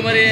మరి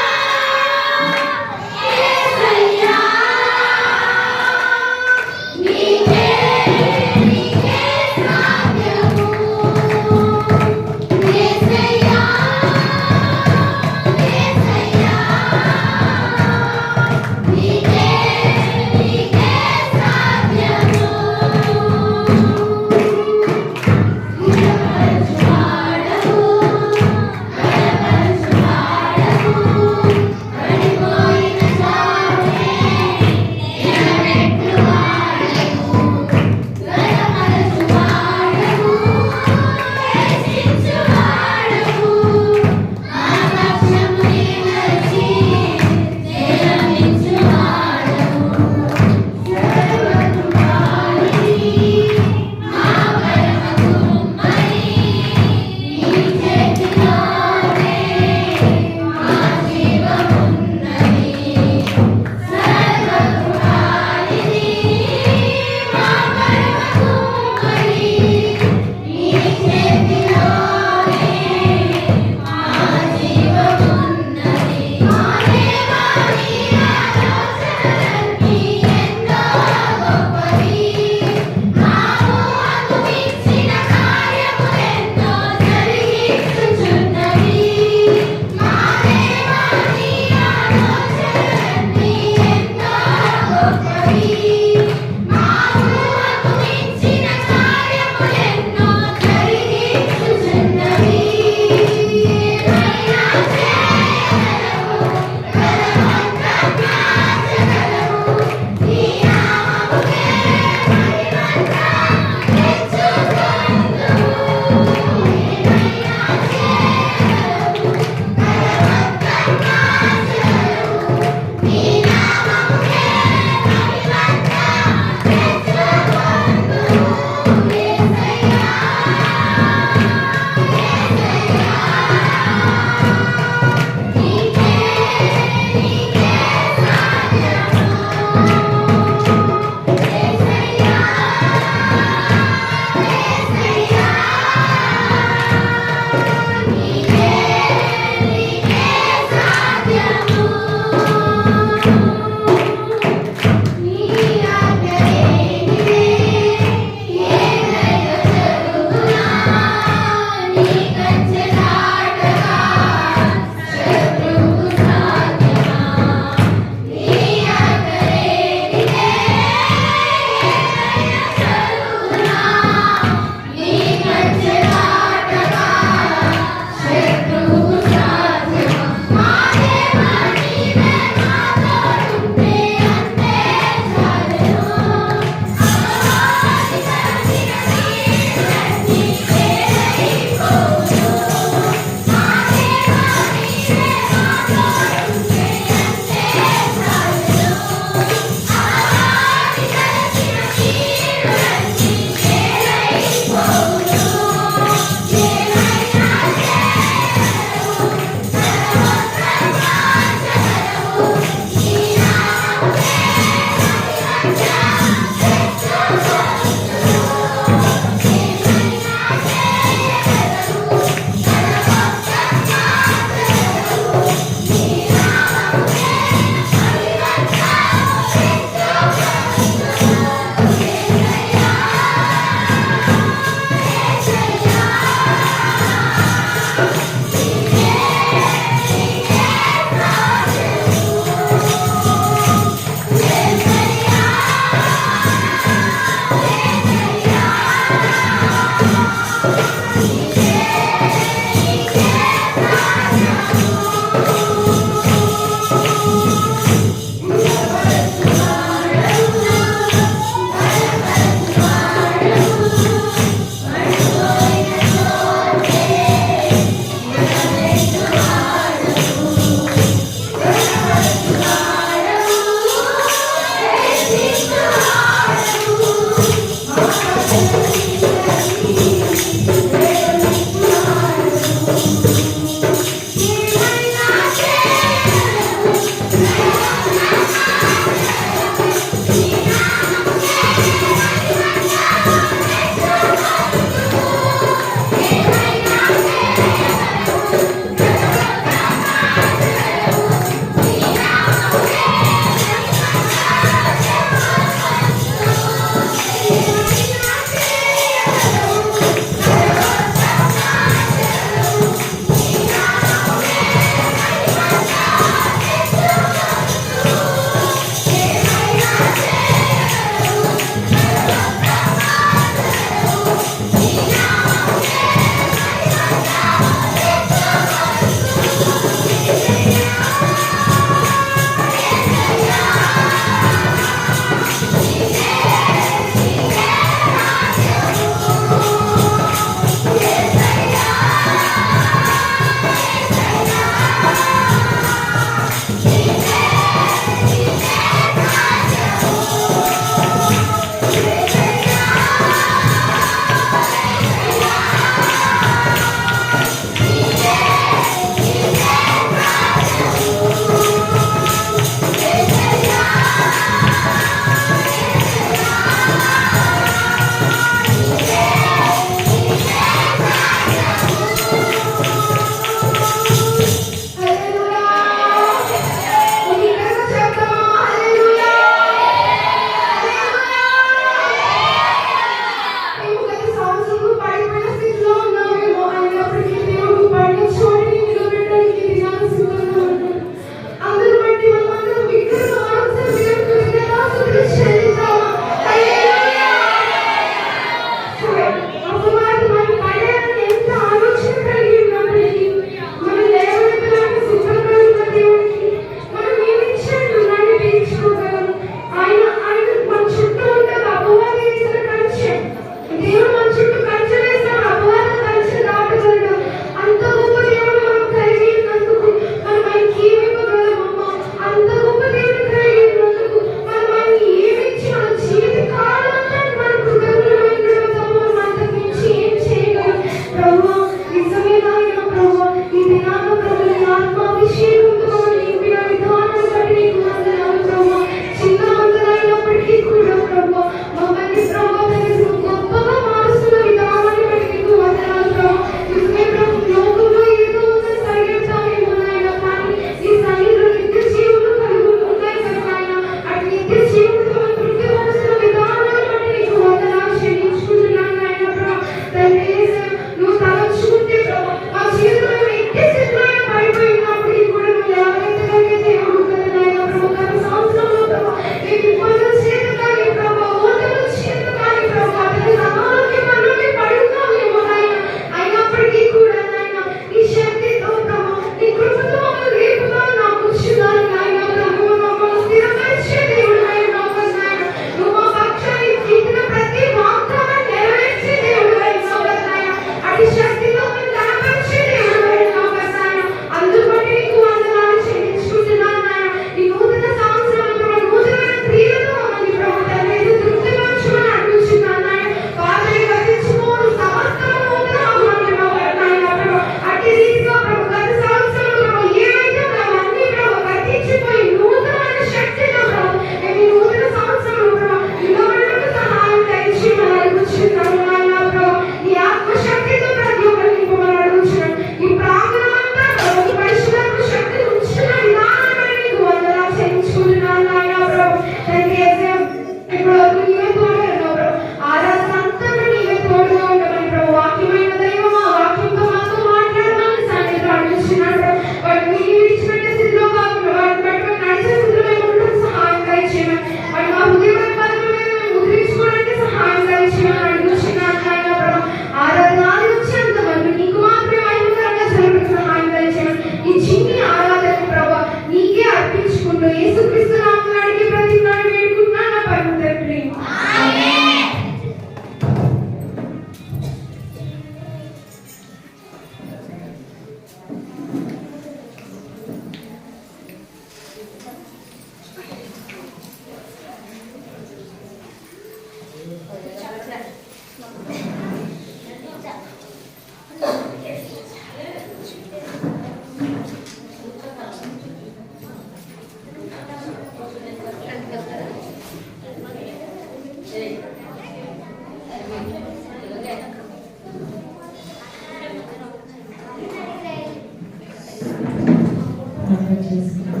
చేసుకున్నాం.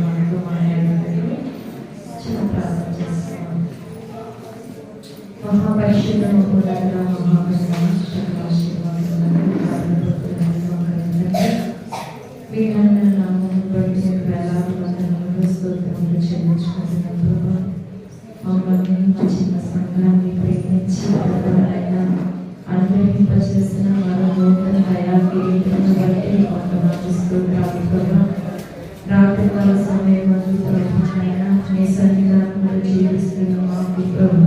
మనతో మాట్లాడేటప్పుడు చిన్న ప్రార్థన చేసుకున్నాం. మహాపరిశుద్ధము కూడా మహాపరిశుద్ధము చిన్న సంఘాన్ని ప్రేమించి అనుగ్రహింపచేసిన మరో నూతన దయాకిరీటమును బట్టి రాత్రి కాల సమయం ప్రభుత్వైనా నీ సన్నిధానంలో జీవిస్తున్న మాకు ప్రభు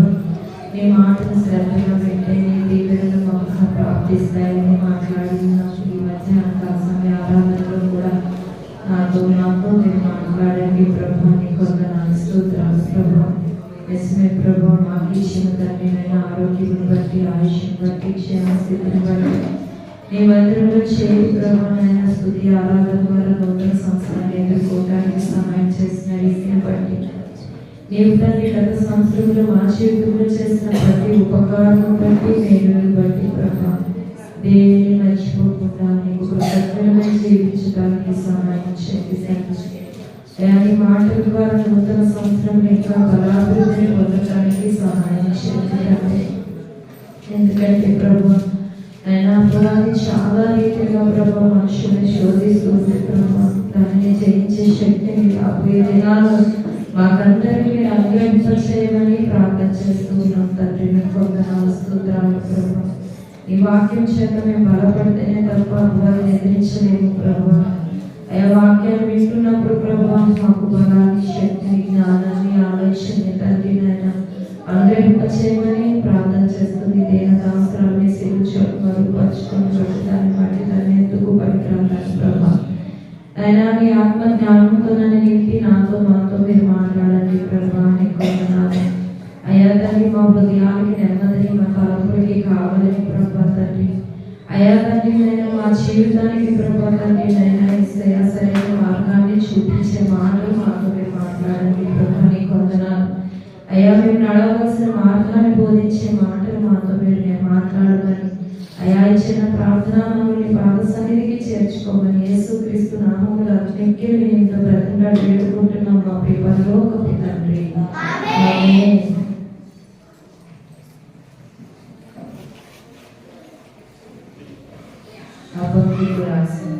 నీ మాటను శ్రద్ధగా పెట్టే నీ దీవెనలు మాకు ప్రాప్తిస్తాయని మాట్లాడిన ఈ మధ్యాహ్న కాల సమయ ఆరాధనలో కూడా నాతో మీరు మాట్లాడండి ప్రభు. నీ కొందరు స్తోత్రాలు ప్రభు. నిజమే ప్రభు, మాకు ఇచ్చిన తండ్రి నైనా ఆరోగ్యం బట్టి, ఆయుష్ని బట్టి, క్షేమస్థితిని బట్టి నీ మందిరంలో చేరి ప్రభు నైనా స్తుతి ఆరాధన ద్వారా నూతన సంవత్సరాన్ని ఎదుర్కోవడానికి సహాయం చేసిన రీతిని బట్టి నీవు తండ్రి గత సంవత్సరంలో మా జీవితంలో చేసిన ప్రతి ఉపకారం బట్టి మేలుని బట్టి ప్రభు దేనిని మర్చిపోకుండా నీకు కృతజ్ఞతగా జీవించడానికి సహాయం చేయండి. నీ మాటల ద్వారా నూతన సంవత్సరం ఇంకా బలాభివృద్ధిని పొందడానికి సహాయం చేయండి. ఎందుకంటే ప్రభు ఆయన అపరాధి చాలా రీతిగా ప్రభు మనుషుల్ని శోధిస్తుంది ప్రభు. దానిని జయించే శక్తిని రాబోయే దినాల్లో మాకందరికీ మీరు అనుగ్రహించమని ప్రార్థన చేస్తున్నాం తండ్రి. పొందనాలు స్తోత్రాలు ప్రభు. ఈ వాక్యం చేత మేము బలపడితేనే తప్ప వారిని ఎదిరించలేము ప్రభు. ఆ వాక్యాలు వింటున్నప్పుడు ప్రభు మాకు బలాన్ని, శక్తిని, జ్ఞానాన్ని, ఆలోచనని తండ్రి నాయన అనుగ్రహింపచేయమని ప్రార్థన చేస్తుంది. దేహదాస్త్రాన్ని సిరుచోటు మరుగుపరుచుకొని దాన్ని బట్టి దాన్ని ఎందుకు పనికిరాలని ప్రభు అయినా నీ ఆత్మ జ్ఞానంతో నన్ను నింపి నాతో మాతో మీరు మాట్లాడండి ప్రభు. నీకు వందనాలు అయ్యా తండ్రి. మా హృదయానికి నెమ్మదిని, మా తలపుడికి కావాలని ప్రభు తండ్రి. అయ్యా తండ్రి నేను మా జీవితానికి ప్రభు తండ్రి నైనా ఇస్తాయా సరైన మార్గాన్ని చూపించే మాటలు మాతో మీరు మాట్లాడండి ప్రభు. నీకు వందనాలు అయ్యా. మేము నడవలసిన మార్గాన్ని బోధించే మాటలు మాతో మీరు మాట్లాడమని అయ్యా ఇచ్చిన ప్రార్థన మమ్మల్ని పాద సన్నిధికి చేర్చుకోమని యేసుక్రీస్తు నామములో నిత్యం ఇంత బ్రతిమలాడి వేడుకుంటున్నాం మా ప్రియ పరలోకపు తండ్రి. ఆమేన్. హబక్కూకు రాసిన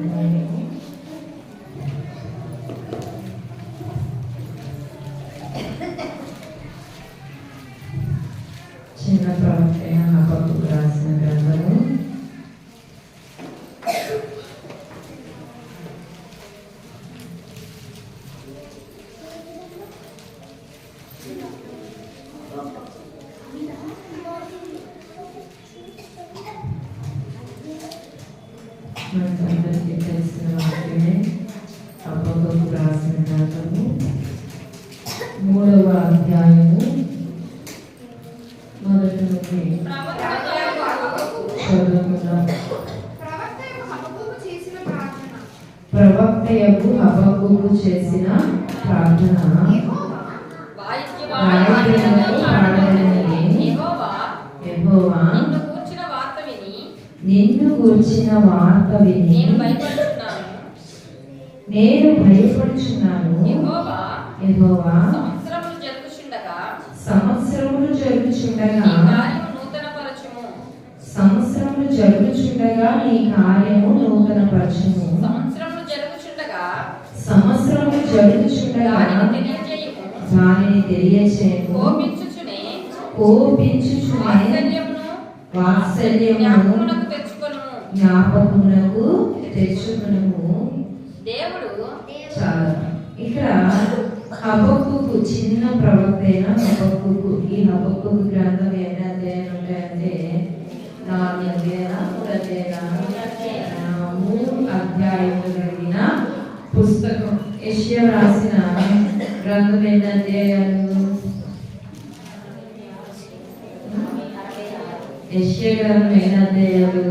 చిన్న ప్రవక్త అయిన హబక్కూకు రాసిన గ్రంథము 3వ అధ్యాయము మొదటి నుండి ప్రవక్తయగు హబక్కూకు చేసిన ప్రార్థన. యెహోవా నిన్ను గూర్చిన వార్త విని నేను భయపడుచున్నాను. యెహోవా సంవత్సరములు జరుగుచుండగా నీ కార్యము నూతనపరచుము. సంవత్సరములు జరుగుచుండగా దానిని తెలియచేయము. కోపించుచునే వాత్సల్యమును జ్ఞాపకమునకు తెచ్చుకొనుము. చాలా ఇక్కడ హబక్కూకు చిన్న ప్రవక్త అయిన హబక్కూకు. ఈ హబక్కూకు గ్రంథం ఎన్ని అధ్యాయాలు ఉంటాయంటే 4 అధ్యాయాలు 3 అధ్యాయములు కలిగిన పుస్తకం. యెషయా రాసిన గ్రంథం ఎన్ని అధ్యాయాలు? యెషయా గ్రంథం ఎన్ని అధ్యాయాలు?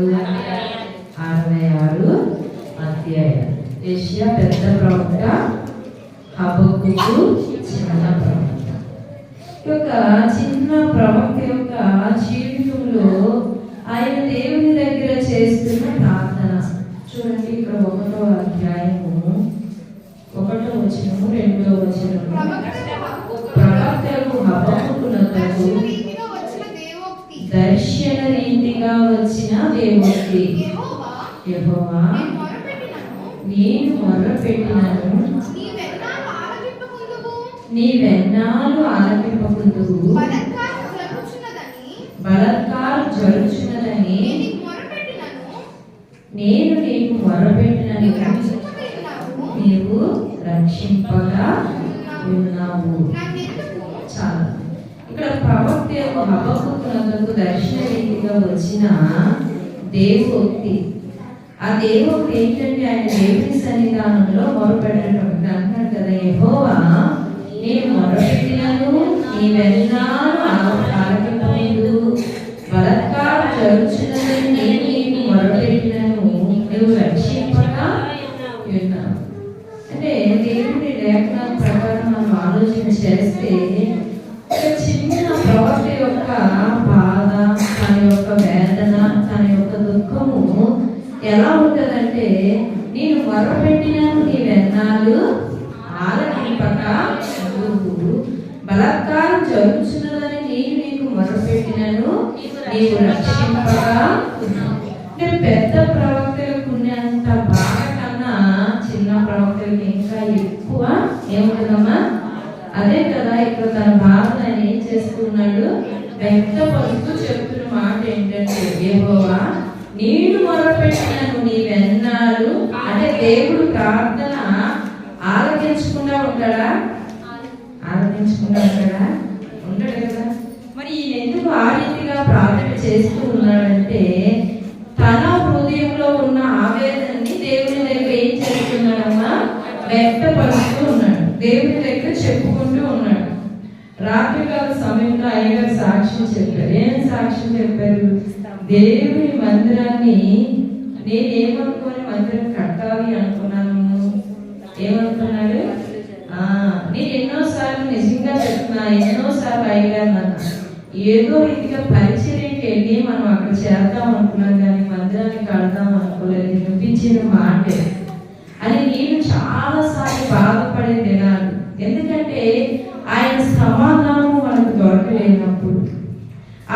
66 అధ్యాయాలు. యెషయా పెద్ద ప్రవక్త, హబక్కూకు చిన్న ప్రవక్త. యొక్క చిన్న ప్రవక్త యొక్క జీవితంలో ఆయన దేవుని దగ్గర చేస్తున్న ప్రార్థన చూడండి. ఇక్కడ 1వ అధ్యాయం సాక్షిగా వచ్చిన దేవుడికి యెహోవా నేను మొర్రపెట్టినను నీవెన్నాళ్ళు ఆలకింపకుందువు బలాత్కారం జరుగుచున్నదని నేను నీకు మొర్రపెట్టినను నీవు రక్షింపగా ఉన్నావు. చాలా ఇక్కడ ప్రవక్త హబక్కూకు దర్శన రీతిగా వచ్చిన దేవోక్తి. ఆ దేవోక్తి ఏంటంటే ఆయన దేవుని సన్నిధానంలో మొరపెట్టడం అంటున్నాడు కదా, యెహోవా నేను మొరపెట్టినను నీవెన్నాళ్ళు ఆలకింపలేదు, బలాత్కారం జరుగుచున్నదని నేను నీకు మొరపెట్టినను నువ్వు రక్షింపగా ఉన్నావు. అంటే దేవుని లేఖనాల ప్రకారం మనం ఆలోచన చేస్తే చిన్న ప్రవక్త యొక్క బాధ, తన యొక్క వేదన, తన యొక్క దుఃఖము ఎలా ఉంటుందంటే, నేను మొరపెట్టినాను నీవెన్నాళ్ళు ఆలకింపక బలాత్కారం జరుగుతున్నదని నేను నీకు మొరపెట్టినాను నీవు రక్షింపగా. అంటే పెద్ద ప్రవక్తలకు ఉన్నంత బాధ కన్నా చిన్న ప్రవక్తలకు ఇంకా ఎక్కువ ఏముంటుందమ్మా? అదే కదా ఇక్కడ తన బాధను ఆయన ఏం చేస్తున్నాడు, వ్యక్తపరుస్తూ చెప్తున్న మాట ఏంటంటే, యెహోవా నేను మొరపెట్టినాను నీవెన్నాళ్ళు. అంటే దేవుడు ప్రార్థన ఆలకించకుండా ఉంటాడా? ఆలకించకుండా ఉంటాడా? ఉంటాడు కదా. మరి ఈయన ఎందుకు ఆ రీతిగా ప్రార్థన చేస్తూ ఉన్నాడంటే, తన హృదయంలో ఉన్న ఆవేదనని దేవుని దగ్గర ఏం చేస్తున్నాడమ్మా? వ్యక్తపరుస్తూ ఉన్నాడు, దేవుని దగ్గర చెప్పుకుంటూ ఉన్నాడు. రాత్రికాల సమయంలో అయ్యగారు సాక్ష్యం చెప్పారు. ఏం సాక్ష్యం చెప్పారు? దేవుని మందిరాన్ని నేనేమనుకోని మందిరం కట్టాలి అనుకున్నాను. ఏమనుకున్నాడు? నేను ఎన్నోసార్లు నిజంగా చెప్తున్నా, ఎన్నోసార్లు అయ్యగారు ఏదో రీతిగా పరిచర్యకి వెళ్ళి మనం అక్కడ చేద్దాం అనుకున్నాం, కానీ మందిరాన్ని కడదాం అనుకోలేదు. వినిపించిన మాటే అని నేను చాలా సార్లు బాధపడే దినాలు. ఎందుకంటే ఆయన సమాధానం మనకు దొరకలేనప్పుడు,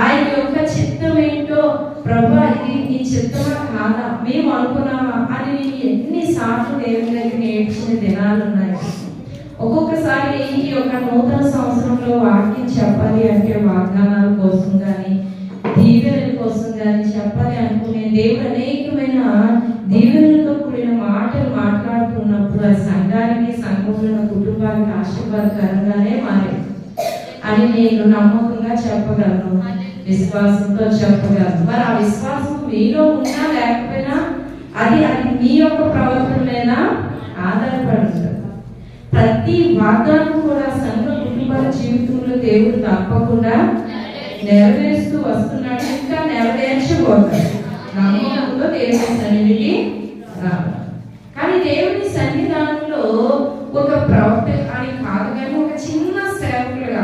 ఆయన యొక్క చిత్తం ఏంటో, ప్రభా ఇది నీ చిత్తమా కాదా మేము అనుకున్నామా అని ఎన్నిసార్లు దేవుని దగ్గర నేర్చిన దినాలు ఉన్నాయి. ఒక్కొక్కసారి ఈ యొక్క నూతన సంవత్సరంలో వాక్యం చెప్పాలి అంటే వాగ్దానాల కోసం కానీ దీవెనల కోసం కానీ చెప్పాలి అనుకునే దేవుడు అనేకమైన దీవెనలతో కూడిన మాటలు మాట్లాడుతున్నప్పుడు ఆ సంఘానికి, సంఘంలో కుటుంబానికి ఆశీర్వాదకరంగానే మారేది అని నేను నమ్మకంగా చెప్పగలను, విశ్వాసంతో చెప్పగలను. మరి ఆ విశ్వాసం మీలో ఉన్నా లేకపోయినా అది మీ యొక్క ప్రవర్తన మీద ఆధారపడి ఉంటుంది. ప్రతి వాగ్దానం కూడా సంఘ కుటుంబాల జీవితంలో దేవుడు తప్పకుండా నెరవేరుస్తూ వస్తున్నాడు, ఇంకా నెరవేర్చబోతాడు. నమ్మకంలో దేవుని సన్నిధికి రావాలి. కానీ దేవుని సన్నిధానంలో ఒక ప్రవక్త అని కాదు, కానీ ఒక చిన్న సేవకులుగా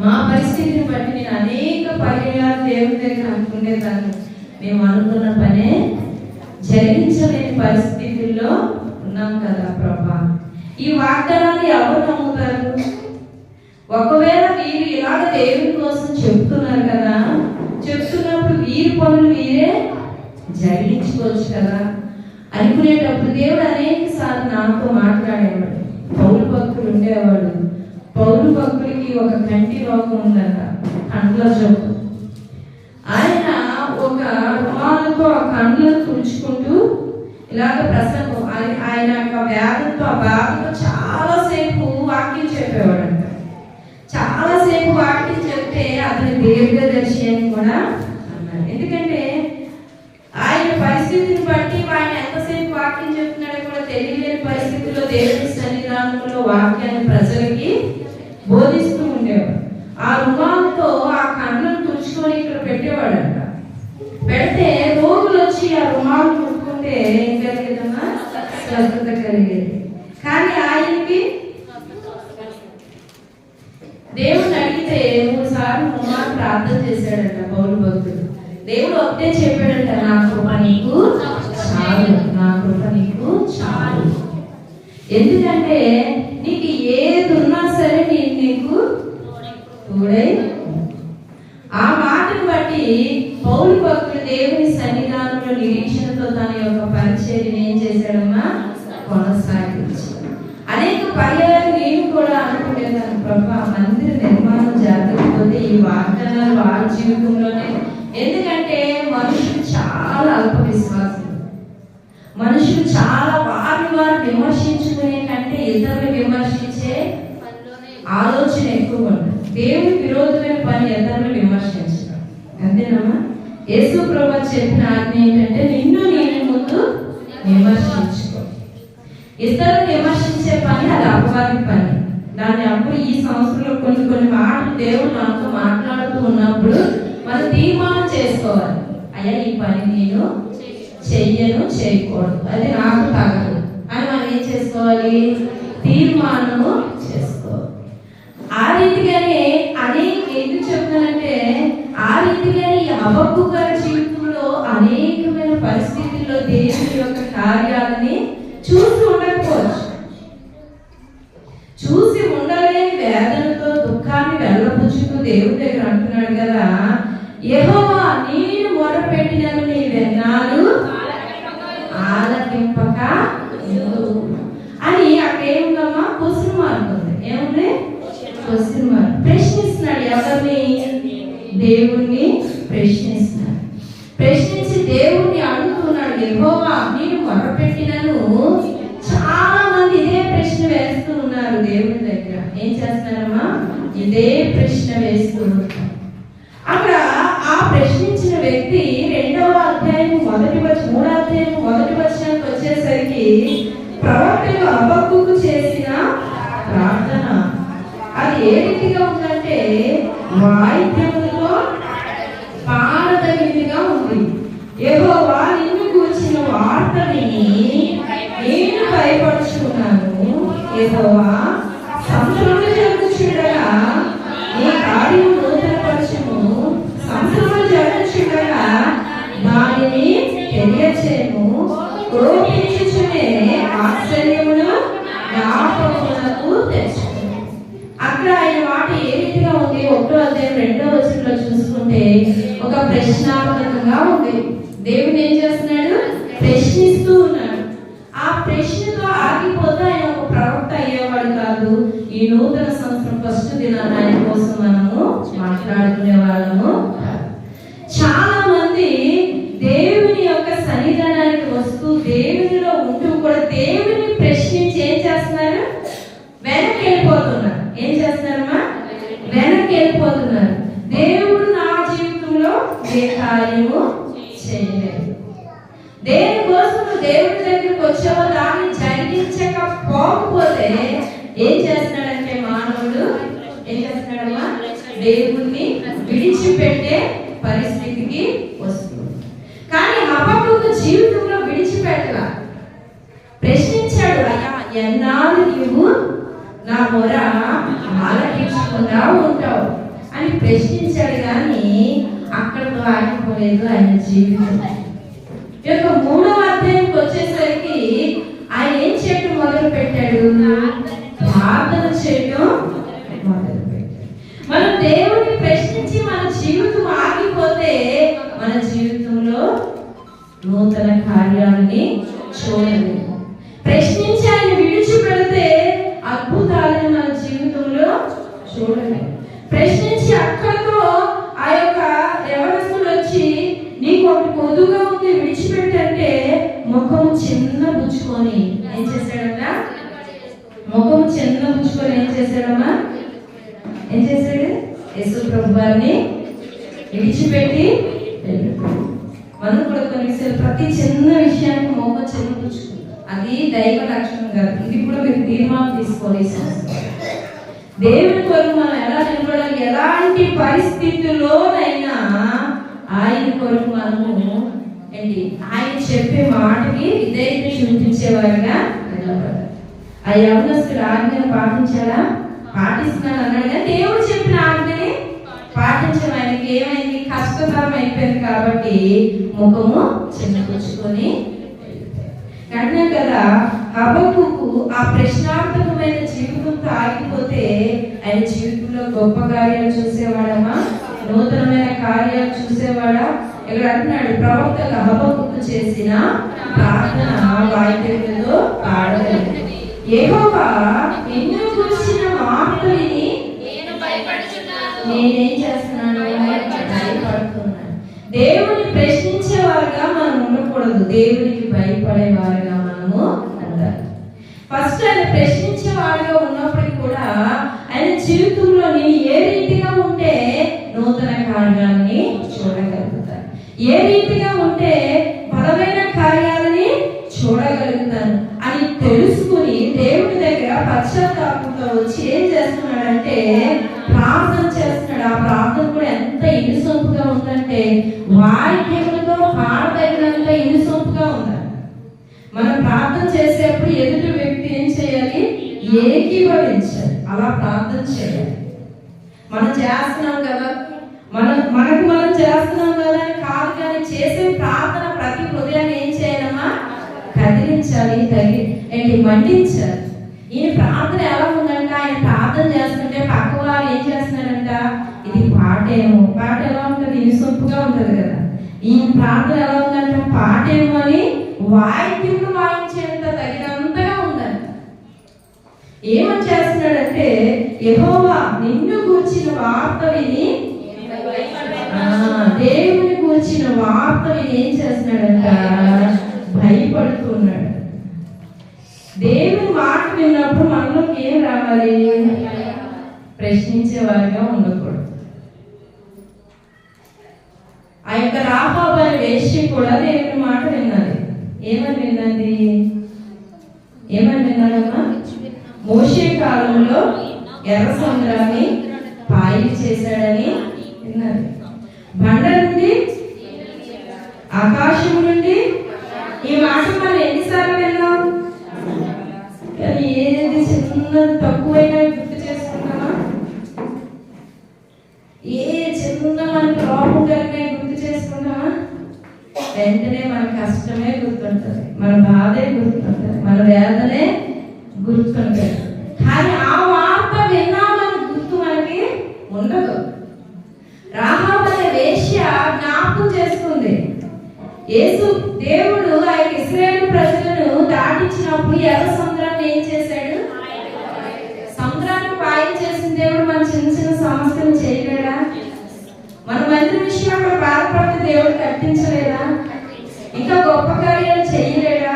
మా పరిస్థితిని బట్టి నేను అనేక పర్యాయాలు దేవుని దగ్గర అనుకునేదాన్ని. మేము అనుకున్న పనే జరిగించలేని పరిస్థితుల్లో ఉన్నాం కదా ప్రభా. ఈ వాగ్దానాన్ని ఎవరు నమ్ముతారు? ఒకవేళ వీరు ఇలాగ దేవుని కోసం చెప్తున్నారు కదా, చెప్తున్నప్పుడు వీరి పనులు వీరే జరిగించుకోవచ్చు కదా అనుకునేటప్పుడు దేవుడు అనేక సార్లు నాతో మాట్లాడేవాడు. పౌలు భక్తులు ఉండేవాడు. పౌలు భక్తులకి ఒక కంటి రోగం ఉందట, కండ్ల జబ్బు. ఆయన ఒక రుమాలతో ఆ కండ్లను తుడుచుకుంటూ ఇలాగ ప్రసంగం, ఆయన యొక్క వ్యాధితో, ఆ బాధతో చాలాసేపు వాక్యం చెప్పేవాడంట. చాలాసేపు వాక్యం చెప్తే అతని దీర్ఘదర్శి అని కూడా అన్నాడు. ఎందుకంటే ఆయన పరిస్థితిని బట్టి ఆయన ఎంతసేపు వాక్యం చెప్తున్నాడో కూడా తెలియలేని పరిస్థితుల్లో దేవుని సన్నిధానంలో వాక్యాన్ని ప్రజలకి బోధిస్తూ ఉండేవాడు. ఆ రుమాలతో ఆ కళ్ళను తుడుచుకొని ఇక్కడ పెట్టేవాడంట. పెడితే రోగులు వచ్చి ఆ రుమాలు ముట్టుకుంటే ఏం కలిగేదమ్మా? స్వస్థత కలిగేది. కానీ ఆయనకి దేవుడిని అడిగితే 3 సార్లు రుమాలు ప్రార్థన చేశాడంట పౌలు భక్తుడు. దేవుడు ఒకటే చెప్పాడంట, నా కృప నీకు చాలు, నా కృప నీకు చాలు. ఎందుకంటే నీకు ఏది ఉన్నా సరే నేను నీకు తోడై. ఆ మాటను బట్టి పౌలు భక్తుడు దేవుని సన్నిధానంలో నిరీక్షణతో తన యొక్క పరిచర్యను ఏం చేశాడమ్మా? కొనసాగించాడు. అనేక పర్యాలు నేను కూడా అనుకుంటున్నాను, ప్రభా మందిర నిర్మాణం జరగకపోతే ఈ వాగ్దానాలు వారి జీవితంలోనే. ఎందుకంటే మనుషులు చాలా అల్ప విశ్వాసం, మనుషులు చాలా వారు విమర్శించుకునే కంటే ఇతరులు విమర్శించే ఆలోచన ఎక్కువ ఉంటుంది. దేవుని విరోధమైన పని ఇతరులు విమర్శించడం, అంతేనమ్మా? యేసు ప్రభువు చెప్పిన ఆజ్ఞ ఏంటంటే నిన్ను నేను ముందు విమర్శించుకో. ఇతరులు విమర్శించే పని అది అపవాది పని. దాన్ని అప్పుడు ఈ సంవత్సరంలో కొన్ని మాటలు దేవుడు మనతో మాట్లాడుతూ ఉన్నప్పుడు మనం తీర్మానం చేసుకోవాలి, అయ్యా ఈ పని నేను చేయకూడదు, అది నాకు తగదు అని మనం ఏం చేసుకోవాలి? తీర్మానము చేసుకోవాలి. ఆ రీతిగానే ఎందుకు చెప్తానంటే ఆ రీతిగానే ఈ హబక్కూకు గారి జీవితంలో అనేకమైన పరిస్థితుల్లో దేవుని యొక్క కార్యాలని చూసి ఉండకపోవచ్చు, చూసి ఉండలేని వేదనతో దుఃఖాన్ని వెళ్ళపుచ్చుతూ దేవుడి దగ్గర అంటున్నాడు కదా, యెహోవా నేను మొరపెట్టినను నీ విన్నాను ఆలకింపక అని. అక్కడ ఏముందమ్మా? క్వశ్చన్ మార్క్ ఉంది. ఏముంది? Question mark. ప్రశ్నిస్తున్నాడు. ఎవరిని? దేవుణ్ణి ప్రశ్నిస్తున్నాడు. ప్రశ్నించి దేవుణ్ణి అడుగుతున్నాడు, యెహోవా నేను మొరపెట్టినను. చాలా మంది ఇదే ప్రశ్న వేస్తూ ఉన్నారు దేవుని దగ్గర. ఏం చేస్తున్నారమ్మా? ఇదే ప్రశ్న వేస్తూ ఉన్నారు. అక్కడ ఆ ప్రశ్నించిన వ్యక్తి 2వ అధ్యాయం 3వ అధ్యాయం 1వ వచనానికి వచ్చేసరికి ప్రవక్తలు హబక్కూకు చేసిన ప్రార్థన అది ఏ రీతిగా ఉందంటే వాయిద్యములతో పాడదగినదిగా ఉంది. యెహోవా నిన్ను గూర్చిన వార్త విని నేను భయపడుచున్నాను. యెహోవా సంవత్సరములు జరుగుచుండగా నీ కార్యము నూతనపరచుము, సంవత్సరములు జరుగుచుండగా దానిని తెలియచేయము, కోపించుచునే ఆశ్చర్యమును జ్ఞాపకమునకు తెచ్చుము. అక్కడ ఆయన మాట ఏ రీతిగా ఉంది? 1వ అధ్యాయం 2వ వచనంలో చూసుకుంటే ఒక ప్రశ్నార్థకంగా ఉంది. దేవుడు ఏం చేస్తున్నాడు? ప్రశ్నిస్తూ ఉన్నాడు. ఆ ప్రశ్నతో ఆగిపోతే ఆయన ఒక ప్రవక్త అయ్యేవాడు కాదు. ఈ నూతన సంవత్సరం ఫస్ట్ దినాన్ని ఆయన కోసం మనము మాట్లాడుకునే వాళ్ళము. చాలా మంది దేవుని యొక్క సన్నిధానానికి వస్తూ దేవునిలో ఉంటూ కూడా దేవుని ప్రశ్నించి ఏం చేస్తున్నారు? వెనక్కి వెళ్ళిపోతున్నారు. ఏం చేస్తున్నారమ్మా? వెనక్కి వెళ్ళిపోతున్నారు. దేవుడు నా జీవితంలో ఏ కార్యము చేయలేదు. దేనికోసం దేవుడి దగ్గరికి వచ్చావో దాన్ని జరిగించకపోతే ఏం చేస్తున్నాడంటే మానవుడు ఏం చేస్తున్నాడమ్మా? దేవుణ్ణి విడిచిపెట్టే పరిస్థితికి వస్తుంది. కానీ హబక్కూకు జీవితంలో విడిచిపెట్టల. ప్రశ్నించాడు, అయ్యా ఎన్నాళ్ళు నీవు నా మొర ఆలకించకుండా ఉంటావు అని ప్రశ్నించాడు. కానీ అక్కడితో ఆగిపోలేదు ఆయన జీవితం. ఈ యొక్క 3వ అధ్యాయంకి వచ్చేసరికి ఆయన ఏం చేయడం మొదలు పెట్టాడు? ప్రార్థన చేయడం మొదలు పెట్టాడు. మనం దేవుడిని ప్రశ్నించి మన జీవితం ఆగిపోతే మన జీవితంలో నూతన కార్యాలని చూడలేము. ప్రశ్నించి ఆయన విడిచిపెడితే అద్భుతాలను మన జీవితంలో చూడలేము. ప్రశ్నించి అక్కడితో ఆ యొక్క యవనస్తులు వచ్చి నీకు ఒకటి పొదుగా ఉంది విడిచిపెట్టంటే ముఖం చిన్న పుచ్చుకొని ఏం చేశాడట? ముఖం చిన్న పుచ్చుకొని ఏం చేశాడమ్మా? ఏం చేశాడు? యేసు ప్రభు వారిని విడిచిపెట్టి మనం కూడా కొన్ని విషయాలు ప్రతి చిన్న విషయానికి ముఖం చిన్న పుచ్చుకుంటాం. అది దైవ లక్షణం కాదు. ఇది కూడా మీరు తీర్మానం తీసుకోవాలి. దేవుని కొరకు మనం ఎలా నిలబడాలి? ఎలాంటి పరిస్థితుల్లోనైనా ఆయన కొరకు మనము ఏంటి? ఆయన చెప్పే మాటకి విధేయత చూపించేవారుగా నిలబడాలి. ఆ యవనస్తుడు ఆజ్ఞను పాటించాలా? పాటిస్తున్నాడు అన్నాడు. కానీ దేవుడు చెప్పిన ఆజ్ఞని పాటించడం ఆయనకి ఏమైంది? కష్టతరం అయిపోయింది. కాబట్టి ముఖము చిన్నపుచ్చుకొని అంటున్నాం కదా. హబక్కూకు ఆ ప్రశ్నార్థకమైన జీవితంతో ఆగిపోతే ఆయన జీవితంలో గొప్ప కార్యాలు చూసేవాడమ్మా? నూతనమైన కార్యాలు చూసేవాడా? ఇక్కడ అంటున్నాడు, ప్రవక్త హబక్కూకు చేసిన ప్రార్థన వాయిద్యములతో పాడగలిగింది. యెహోవా నిన్ను గురించిన మాట విని నేనేం చేస్తున్నాను? భయపడుతున్నాను. దేవుని ప్రశ్నించేవారుగా మనం ఉండకూడదు, దేవునికి భయపడేవారుగా మనము ఉండాలి. ఫస్ట్ ఆయన ప్రశ్నించేవారుగా ఉన్నప్పటికీ కూడా ఆయన జీవితంలో నేను ఏ రీతిగా ఉంటే నూతన కార్యాలని చూడగలుగుతాను, ఏ రీతిగా ఉంటే బలమైన కార్యాలని చూడగలుగుతాను అని తెలుసుకుని దేవుని దగ్గర పశ్చాత్తాపంతో వచ్చి ఏం చేస్తున్నాడంటే ప్రార్థన చేస్తున్నాడు. ఆ ప్రార్థన కూడా ఎంత ఇనుసొంపుగా ఉందంటే వాక్యములతో పాడదగినంత ఇనుసొంపుగా ఉందండి. మనం ప్రార్థన చేసేప్పుడు ఎదుటి వ్యక్తి ఏం చేయాలి? ఏకీభవించాలి. అలా ప్రార్థన చేయాలి. మనం చేస్తున్నాం కదా, మనం చేస్తున్నాం కదా అని కాదు, కానీ చేసే ప్రార్థన ప్రతి హృదయాన్ని ఏం చేయాలమ్మా? కదిలించాలి, మండించాలి. ఈయన ప్రార్థన ఎలా ఉందంట? ఆయన ప్రార్థన చేస్తుంటే పక్క వారు ఏం చేస్తున్నారంట? ఇది పాటేమో. పాట ఎలా ఉంటుంది? ఇనుసొంపుగా ఉంటది కదా. ఈయన ప్రార్థన ఎలా ఉందంట? పాటేమో అని వాయిద్యంలో వాయించేంత తగినంతగా ఉందంట. ఏమని చేస్తున్నాడంటే, యెహోవా నిన్ను గూర్చిన వార్త విని, దేవుని గూర్చిన వార్త విని ఏం చేస్తున్నాడంట? భయపడుతున్నాడు. దేవుని మాట విన్నప్పుడు మనలోకి ఏం రావాలి? ప్రశ్నించే వారిగా ఉండకూడదు. ఆ యొక్క రాహాబు అనే వేశ్య కూడా దేవుని మాట విన్నది. ఏమని విన్నాడమ్మా? మోషే కాలంలో ఎర్ర సముద్రాన్ని పాయలు చేశాడని విన్నది. బండ నుండి, ఆకాశం నుండి. ఈ మాట మనం ఎన్నిసార్లు విన్నాం? కానీ ఏది చిన్న తక్కువైనా గుర్తు చేసుకుంటామా? ఏ చిన్న మనకి లోపం కలిగినా గుర్తు చేసుకుంటామా? వెంటనే మన కష్టమే గుర్తుంటుంది, మన బాధే గుర్తుంటుంది, మన వేదనే గుర్తుంటుంది. కానీ ఆ వార్త విన్నామని గుర్తు మనకి ఉండదు. రాహాబు అనే వేశ్య జ్ఞాపకం చేసుకుంది. యేసు దేవుడు ఆ ఇశ్రాయేలు ప్రజలను దాటించినప్పుడు ఎర్ర సముద్రాన్ని ఏం చేశాడు? సముద్రాన్ని పాయం చేసిన దేవుడు మన చిన్న చిన్న సమస్యలు చేయలేడా? మన మందిర విషయంలో బాధపడిన దేవుడు కట్టించలేదా? ఇంకా గొప్ప కార్యాలు చేయలేడా?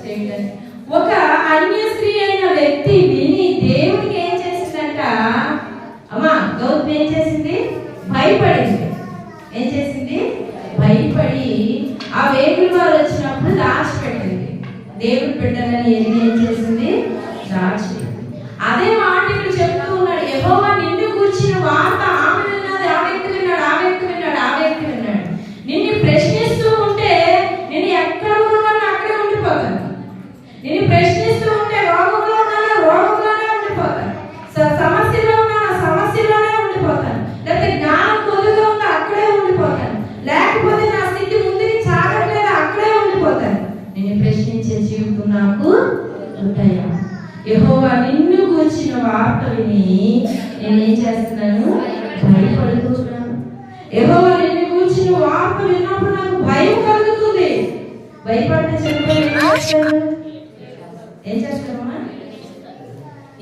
చేయలేదు. ఒక అన్య స్త్రీ అయిన వ్యక్తి విని దేవుడికి ఏం చేసిందంట? అమ్మా గౌతమ్ ఏం చేసింది? భయపడింది. ఏం చేసింది? భయపడి ఆ వేగుల వారు వచ్చినప్పుడు దాచిపెట్టింది. దేవుడు బిడ్డలని ఏం చేసింది? దాచిపెట్టింది. అదే మాట ఇక్కడ చెప్తూ ఉన్నాడు, యెహోవా నిన్ను గూర్చిన వార్త ఆమె విన్నది, ఆ వ్యక్తి విన్నాడు, ఆ వ్యక్తి విన్నాడు, ఆ వ్యక్తి విన్నాడు. నిన్ను ప్రశ్నిస్తూ ఉంటే నేను ఎక్కడ ఉన్నాను అక్కడే ఉండిపోతాను. నిన్ను ప్రశ్నిస్తూ ఉంటే రోగంలో ఉన్నాను, రోగంలోనే ఉండిపోతాను. సమస్యలో ఉన్నాను, సమస్యలోనే ఉండిపోతాను. లేకపోతే జ్ఞానం కొద్దిగా ఉందా అక్కడే ఉండిపోతాను. లేకపోతే నా స్థితి ముందుకి సాగట్లేదు, అక్కడే ఉండిపోతాను. నేను ప్రశ్నించే జీవితం నాకు ఉంటాయా? యెహోవా నిన్ను గూర్చిన వార్త విని నేనేం చేస్తున్నాను? భయపడుతున్నాను. యెహోవా నిన్ను గూర్చిన వార్త విన్నప్పుడు నాకు భయం కలుగుతుంది. భయపడితే చెప్పాను ఏం చేస్తామా?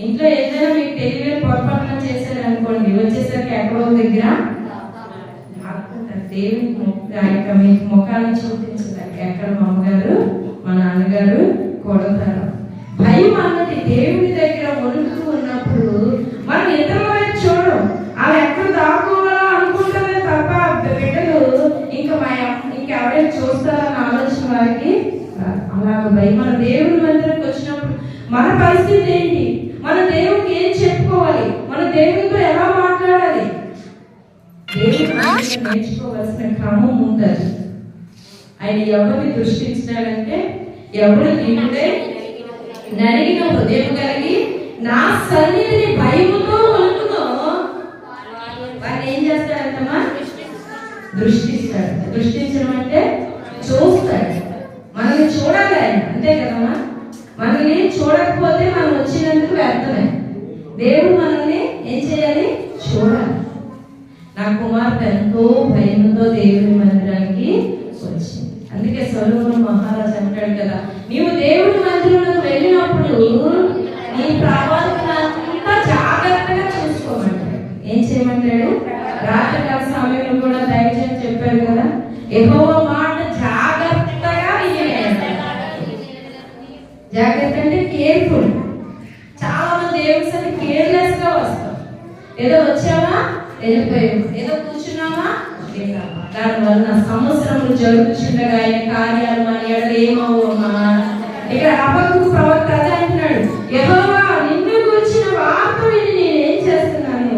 ఇంట్లో ఏదైనా మీకు తెలియని పొరపాటున చేశారు అనుకోండి, వచ్చేసరికి ఎక్కడో దగ్గర దేవుని మీకు ముఖాన్ని చూపించడానికి ఎక్కడ మా అమ్మగారు మా నాన్నగారు కొడతారు. భయం అన్నది దేవుని దగ్గర వణుకుతూ ఉన్నప్పుడు మనం ఇతరుల వైపు చూడడం, అవి ఎక్కడ దాక్కోవాలా అనుకుంటామే తప్ప బిడ్డలు ఇంకెవరైనా చూస్తారని ఆలోచన వారికి అలాగ భయం. మన దేవుని మందిరంకి వచ్చినప్పుడు మన పరిస్థితి ఏంటి? మన దేవునికి ఏం చెప్పుకోవాలి? మన దేవునితో ఎలా మాట్లాడాలి? దేవుని నేర్చుకోవాల్సిన క్రమం ఉంటుంది. ఆయన ఎవరిని దృష్టించినాడంటే, ఎవరు దేవుడే నలిగిన హృదయం కలిగి నా సన్నిధిని భయముతో వణుకుతో వారిని ఏం చేస్తాడంటమ్మా? దృష్టిస్తాడు. దృష్టించడం అంటే చూస్తాడు. మనల్ని చూడాలి ఆయన, అంతే కదమ్మా. మనల్ని చూడకపోతే మనం వచ్చినందుకు వ్యర్థమే. దేవుడు మనల్ని ఏం చేయాలి? చూడాలి. నా నా కుమార్తె ఎంతో భయంతో దేవుని మందిరానికి వచ్చింది. అందుకే సొలొమోను మహారాజు అంటాడు కదా, నీవు దేవుని మందిరంలోకి వెళ్ళినప్పుడు నీ ప్రవర్తనంతా జాగ్రత్తగా చూసుకోమంటాడు. ఏం చేయమంటాడు? రాత్రికాల సమయంలో కూడా దయచేసి చెప్పాడు కదా, యెహోవా మాట జాగ్రత్తగా వినేయాలి. జాగ్రత్త అంటే కేర్ఫుల్. చాలా మంది దేవుని సరే కేర్లెస్ గా వస్తాం. ఏదో వచ్చామా వెళ్ళిపోయాము, ఏదో కూర్చున్నామా వెళ్ళామా. దానివల్ల సంవత్సరములు జరుగుతుండగా ఆయన కార్యాలు మన ఎడల ఏమవుమా. ఇక్కడ హబక్కూకు ప్రవక్త అదే అంటున్నాడు, యెహోవా నిన్ను గురించిన వార్త విని నేనేం చేస్తున్నాను,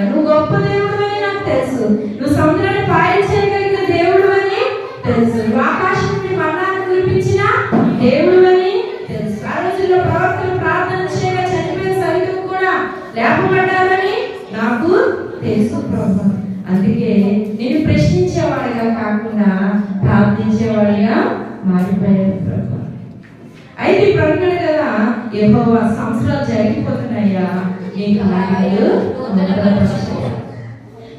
నువ్వు గొప్ప దేవుడు అని నాకు తెలుసు, నువ్వు సముద్రాన్ని పాయలు చేయగలిగిన దేవుడు అని తెలుసు, నువ్వు ఆకాశం నుండి మన్నాను కురిపించిన దేవుడు అని తెలుసు. ఆ రోజుల్లో ప్రవక్తలు ప్రార్థన చేయగా చనిపోయిన సైతం కూడా లేపబడ్డారని నాకు తెలుసు ప్రభు. అందుకే నేను ప్రశ్నించేవాడిగా కాకుండా ప్రార్థించేవాడిగా మారిపోయాను ప్రభు. అయితే ఇప్పుడు అంటాడు కదా, యెహోవా సంవత్సరాలు జరిగిపోతున్నాయా, నీ కార్యాలు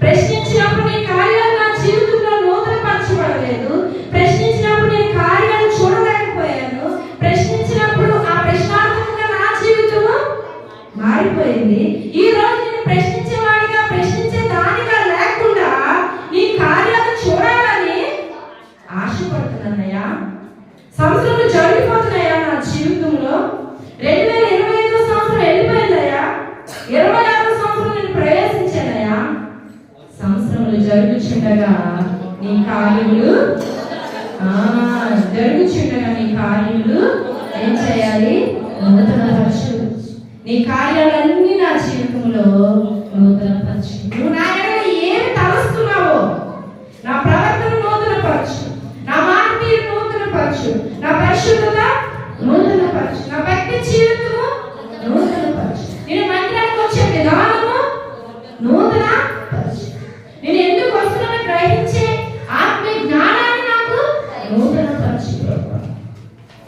ప్రశ్నించినప్పుడు నీ కార్యాలు నా జీవితంలో నూతనపరచబడలేదు, ప్రశ్నించినప్పుడు నీ కార్యాలు చూడలేకపోయాను, ప్రశ్నించినప్పుడు ఆ ప్రశ్నార్థంగా నా జీవితము మారిపోయింది. ఈ రోజు నేను ప్రశ్నించేవాడిగా ప్రశ్నించే దానిగా లేకుండా నీ కార్యాలు చూడాలని ఆశపడుతున్నానయ్యా. సంవత్సరాలు జరిగిపోతున్నాయా నా జీవితంలో. 2025 సంవత్సరం వెళ్ళిపోయిందయ్యా, 26 సంవత్సరం నేను ప్రవేశించానయ్యా. సంవత్సరములు జరుగుచుండగా నీ కార్యములు జరుగుచుండగా నీ కార్యములు ఏం చేయాలి, నూతనపరచు. నీ కార్యాలన్నీ నా జీవితంలో నూతనపరచు. నువ్వు నా ఎడల ఏమి తలస్తున్నావో నా ప్రవర్తన నూతనపరచు, నా మాట తీరు నూతనపరచు, నా పరిశుద్ధత నూతనపరచు, నా భక్తి జీవితము నూతనపరచు, నేను మందిరానికి వచ్చే విధానము నూతనపరచు, నేను ఎందుకు వస్తున్నానో గ్రహించే ఆత్మీయ జ్ఞానాన్ని నాకు నూతనపరచు.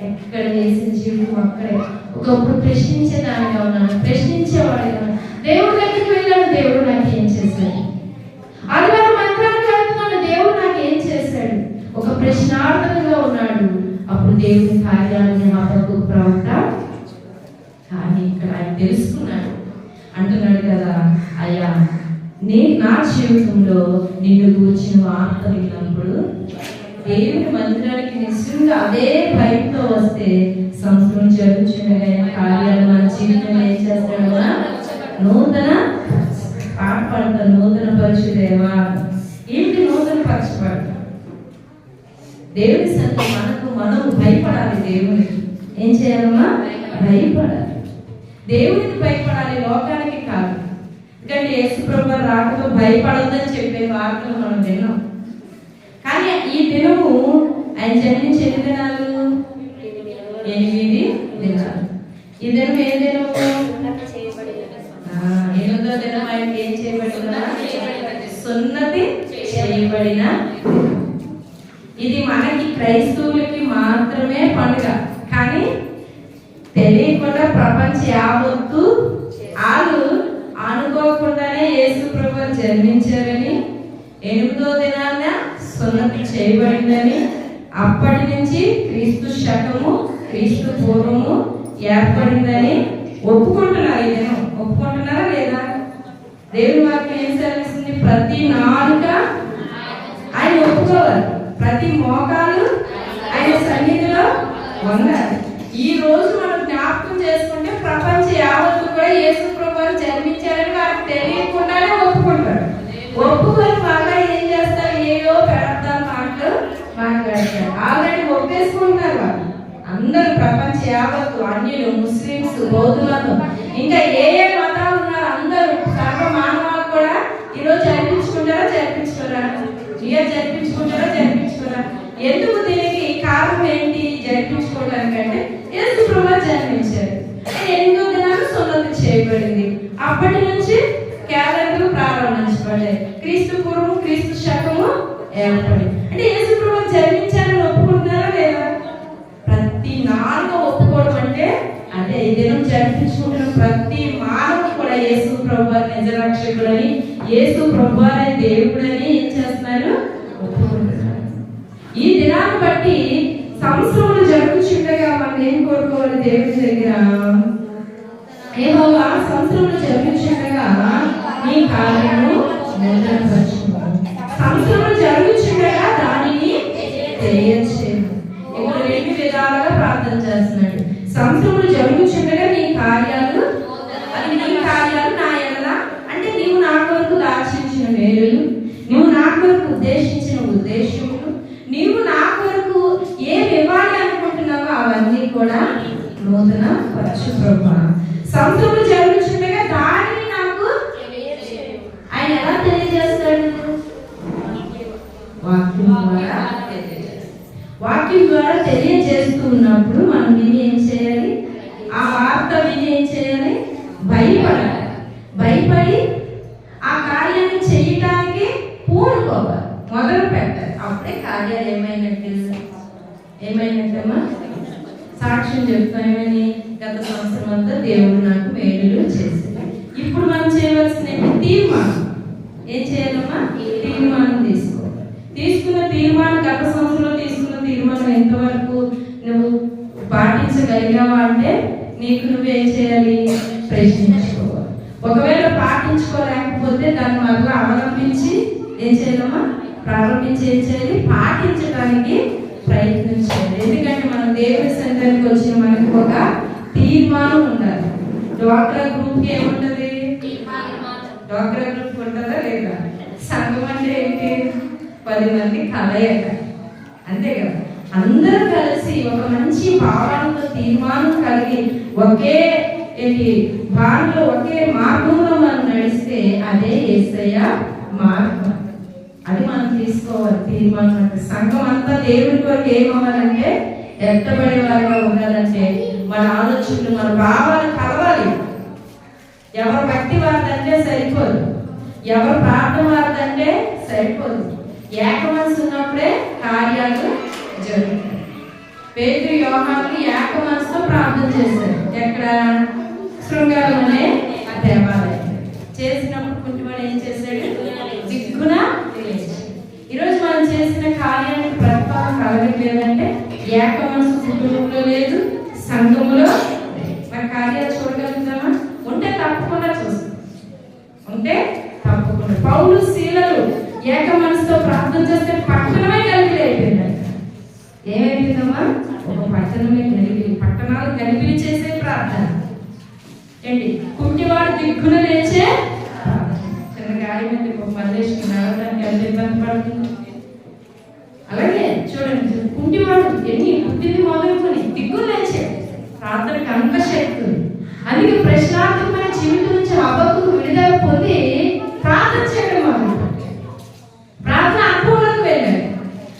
ఎక్కడ వేసిన జీవితం అక్కడే. ఒకప్పుడు ప్రశ్నించేదానిగా ఉన్నాను, ప్రశ్నించేవాడిగా ఉన్నాను. దేవుడి దగ్గరికి వెళ్ళాను, దేవుడు నాకు ఏం చేశాడు. ఆదివారం మందిరానికి వెళ్తున్నాను, దేవుడు నాకు ఏం చేశాడు. ఒక ప్రశ్నార్థంగా ఉన్నాడు. అప్పుడు దేవుని కార్యాలని హబక్కూకు ప్రవక్త కానీ ఇక్కడ ఆయన తెలుసుకున్నాడు. అంటున్నాడు కదా, అయ్యా నా జీవితంలో నిన్ను కూర్చిన వార్త విన్నప్పుడు దేవుని మందిరానికి నిజంగా అదే భయంతో వస్తే సంవత్సరం జరుగుతుండగా కార్యాలు మన జీవితంలో ఏం చేస్తాడు, నూతన పాట పాడతారు, నూతన పరచుదేవా. ఏంటి నూతన పరచబడతాం? దేవుని సన్నిధి మనం భయపడాలి. దేవునికి ఏం చేయాలమ్మా, భయపడాలి. దేవునికి భయపడాలి, లోకానికి కాదు. ఎందుకంటే యేసు ప్రభువు రాకతో భయపడొద్దని చెప్పే వార్తలు మనం విన్నాం. కానీ ఈ దినము ఆయన జన్మించి ఎన్ని దినాలు, 8 దినాలు. ఈ దినం ఏ దినము, 8వ దినం ఆయనకి ఏం చేయబడిన, సున్నతి చేయబడిన. ఇది మనకి క్రైస్తవులకి మాత్రమే పండుగ. కానీ తెలియకుండా ప్రపంచ యావత్తు వాళ్ళు అనుకోకుండానే యేసు ప్రభువు జన్మించారని, 8వ దినాన సున్నతి చేయబడిందని, అప్పటి నుంచి క్రీస్తు శకము క్రీస్తు పూర్వము ఏర్పడిందని ఒప్పుకుంటున్నారు. ఈ దినం ఒప్పుకుంటున్నారా లేదా? దేవుని వాక్యం ఏం సెలవిస్తుంది? ప్రతి నాలుక ఆయన ఒప్పుకోవాలి, ప్రతి మోకాలు ఆయన సన్నిధిలో వంగాలి. ఈ రోజు మనం జ్ఞాపకం చేసుకుంటే ప్రపంచ యావత్తు కూడా యేసు ప్రభువు జన్మించారని వారికి తెలియకుండానే ఒప్పుకుంటారు. ఒప్పుకొని మళ్ళా ఏం చేస్తారు, ఏయో పెడతారు మాట్లాడతారు. ఆల్రెడీ ఒప్పేసుకుంటున్నారు వాళ్ళు అందరూ. ప్రపంచ యావత్తు అన్యులు, ముస్లింస్, బౌద్ధులను, ఇంకా ఏ మతాలు ఉన్నారు అందరూ, సర్వ మానవాలు కూడా ఈరోజు జరిపించుకుంటారా జరిపించుకోరా? ఎందుకు? దీనికి కారణం ఏంటి? జరిపించుకోవడానికంటే యేసు ప్రభువు జన్మించారు. 8వ దినాన సున్నతి చేయబడింది. అప్పటి నుంచి క్యాలెండర్ ప్రారంభించబడ్డాయి. క్రీస్తు పూర్వం క్రీస్తు శకము ఏర్పడి. అంటే యేసు ప్రభువు జన్మించారని ఒప్పుకుంటున్నారా లేదా? ప్రతి నాలుక ఒప్పుకోవడం అంటే అదే. ఈ దినం జరిపించుకుంటున్న ప్రతి మానవుడు కూడా యేసు ప్రభువు నిజ రక్షకుడని యేసు ప్రభువారే దేవుడని ఏం చేస్తున్నారు? ఒప్పుకుంటున్నారు. ఈ దినాన్ని బట్టి సంవత్సరములు జరుగుచుండగా మనం ఏం కోరుకోవాలి దేవుడి దగ్గర? యెహోవా సంవత్సరములు జరుగుచుండగా నీ కార్యము నూతనపరచుము. సంవత్సరములు జరుగుచుండగా దానిని తెలియచేయము. ఇక్కడ 2 విధాలుగా ప్రార్థన చేస్తున్నాడు. సంవత్సరములు జరుగుచుండగా నీ కార్యాలు, అది నీ కార్యాలు నా ఎడల అంటే నీవు నా కొరకు దాచించిన మేలులు, నువ్వు నా కొరకు ఉద్దేశించిన ఉద్దేశములు, నీవు నా కొరకు ఏమి ఇవ్వాలి అనుకుంటున్నావో అవన్నీ కూడా నూతన పరచు ప్రభువా. సంవత్సరములు జరుగుచుండగా దానిని నాకు ఆయన ఎలా తెలియజేస్తాడు? వాక్యం ద్వారా తెలియజేస్తూ ఉన్నప్పుడు మనం విని ఏం చేయాలి? ఆ వార్త విని ఏం చేయాలి? భయపడాలి. భయపడి ఆ కార్యాన్ని చేయటానికి పూనుకోవాలి, మొదలు పెట్టాలి. అప్పుడే కార్యాలు ఏమైనట్టమ్మా? సాక్ష్యం చెప్తామని గత సంవత్సరం అంతా దేవుడు నాకు మేలులు చేసింది. ఇప్పుడు మనం చేయవలసిన తీర్మానం ఏం చేయాలమ్మా? తీర్మానం తీసుకోవాలి. తీసుకున్న తీర్మానం, గత సంవత్సరంలో తీసుకున్న తీర్మానం ఎంతవరకు నువ్వు పాటించగలిగావా అంటే నీకు నువ్వేం చేయాలి? ప్రశ్నించుకోవాలి. ఒకవేళ పాటించుకోలేకపోతే దాన్ని మరలా అవలంబించి ఏం చేయాలమ్మా? ప్రారంభించి ఏం చేయాలి? పాటించడానికి ప్రయత్నం చేయాలి. ఎందుకంటే మనం దేవుడి సన్నిధికి వచ్చిన మనకి ఒక తీర్మానం ఉండాలి. డ్వాక్రా గ్రూప్కి ఏముంటది? డ్వాక్రా గ్రూప్ ఉంటుందా లేదా? సంఘం అంటే ఏంటి? 10 మంది కలయిక, అంతే కదా? అందరూ కలిసి ఒక మంచి భావనతో తీర్మానం కలిగి ఒకే భావనలో ఒకే మార్గంలో మనం నడిస్తే అదే యేసయ్య మార్గం. అది మనం తీసుకోవాలి తీర్మానం. అంటే సంఘం అంతా దేవుడి కొరకు ఏమవ్వాలంటే ఎత్తబడే వారిగా ఉండాలంటే మన ఆలోచనలు, మన భావాలు కలవాలి. ఎవరు భక్తి వారిదంటే సరిపోదు, ఎవరు ప్రార్థన వారిదంటే సరిపోదు. ఏక మనసు ఉన్నప్పుడే కార్యాలు జరుగుతాయి. పేతురు యోహానులు ఏక మనసుతో ప్రార్థన చేశారు. ఎక్కడ? శృంగారం అనే దేవాలయం చేసినప్పుడు కుంటివాడు ఏం చేశాడు? దిక్కున లేచాడు. ఈరోజు మనం చేసిన కార్యానికి ప్రతిఫలం కలగట్లేదంటే ఏక మనసు కుటుంబంలో లేదు, సంఘంలో మన కార్యాలు చూడగలుగుతామా? ఉంటే తప్పకుండా చూస్తాం. ఉంటే తప్పకుండా. పౌలు శీలలు ఏక మనసుతో ప్రార్థన చేస్తే పట్టణమే కలిపి అయిపోయిందంట. ఏమైపోయిందమ్మా? ఒక పట్టణమే కలిపి, పట్టణాలు కలిపి చేసే ప్రార్థన ఏంటి? కుంటివాడు దిక్కున లేచే చిన్న గాలి మీద మల్లేసి నడవడానికి ఎంత ఇబ్బంది పడుతుంది. అలాగే చూడండి, కుంటివాడు ఎన్ని బుద్ధిని మొదలుకొని దిక్కున లేచే ప్రార్థనకు అంత శక్తి ఉంది. అందుకే ప్రశ్నార్థమైన జీవితం నుంచి హబక్కూకు విడుదల పొంది ప్రార్థన చేయడం మొదలుపెట్టాడు. ప్రార్థన అనుభవంలోకి వెళ్ళాడు.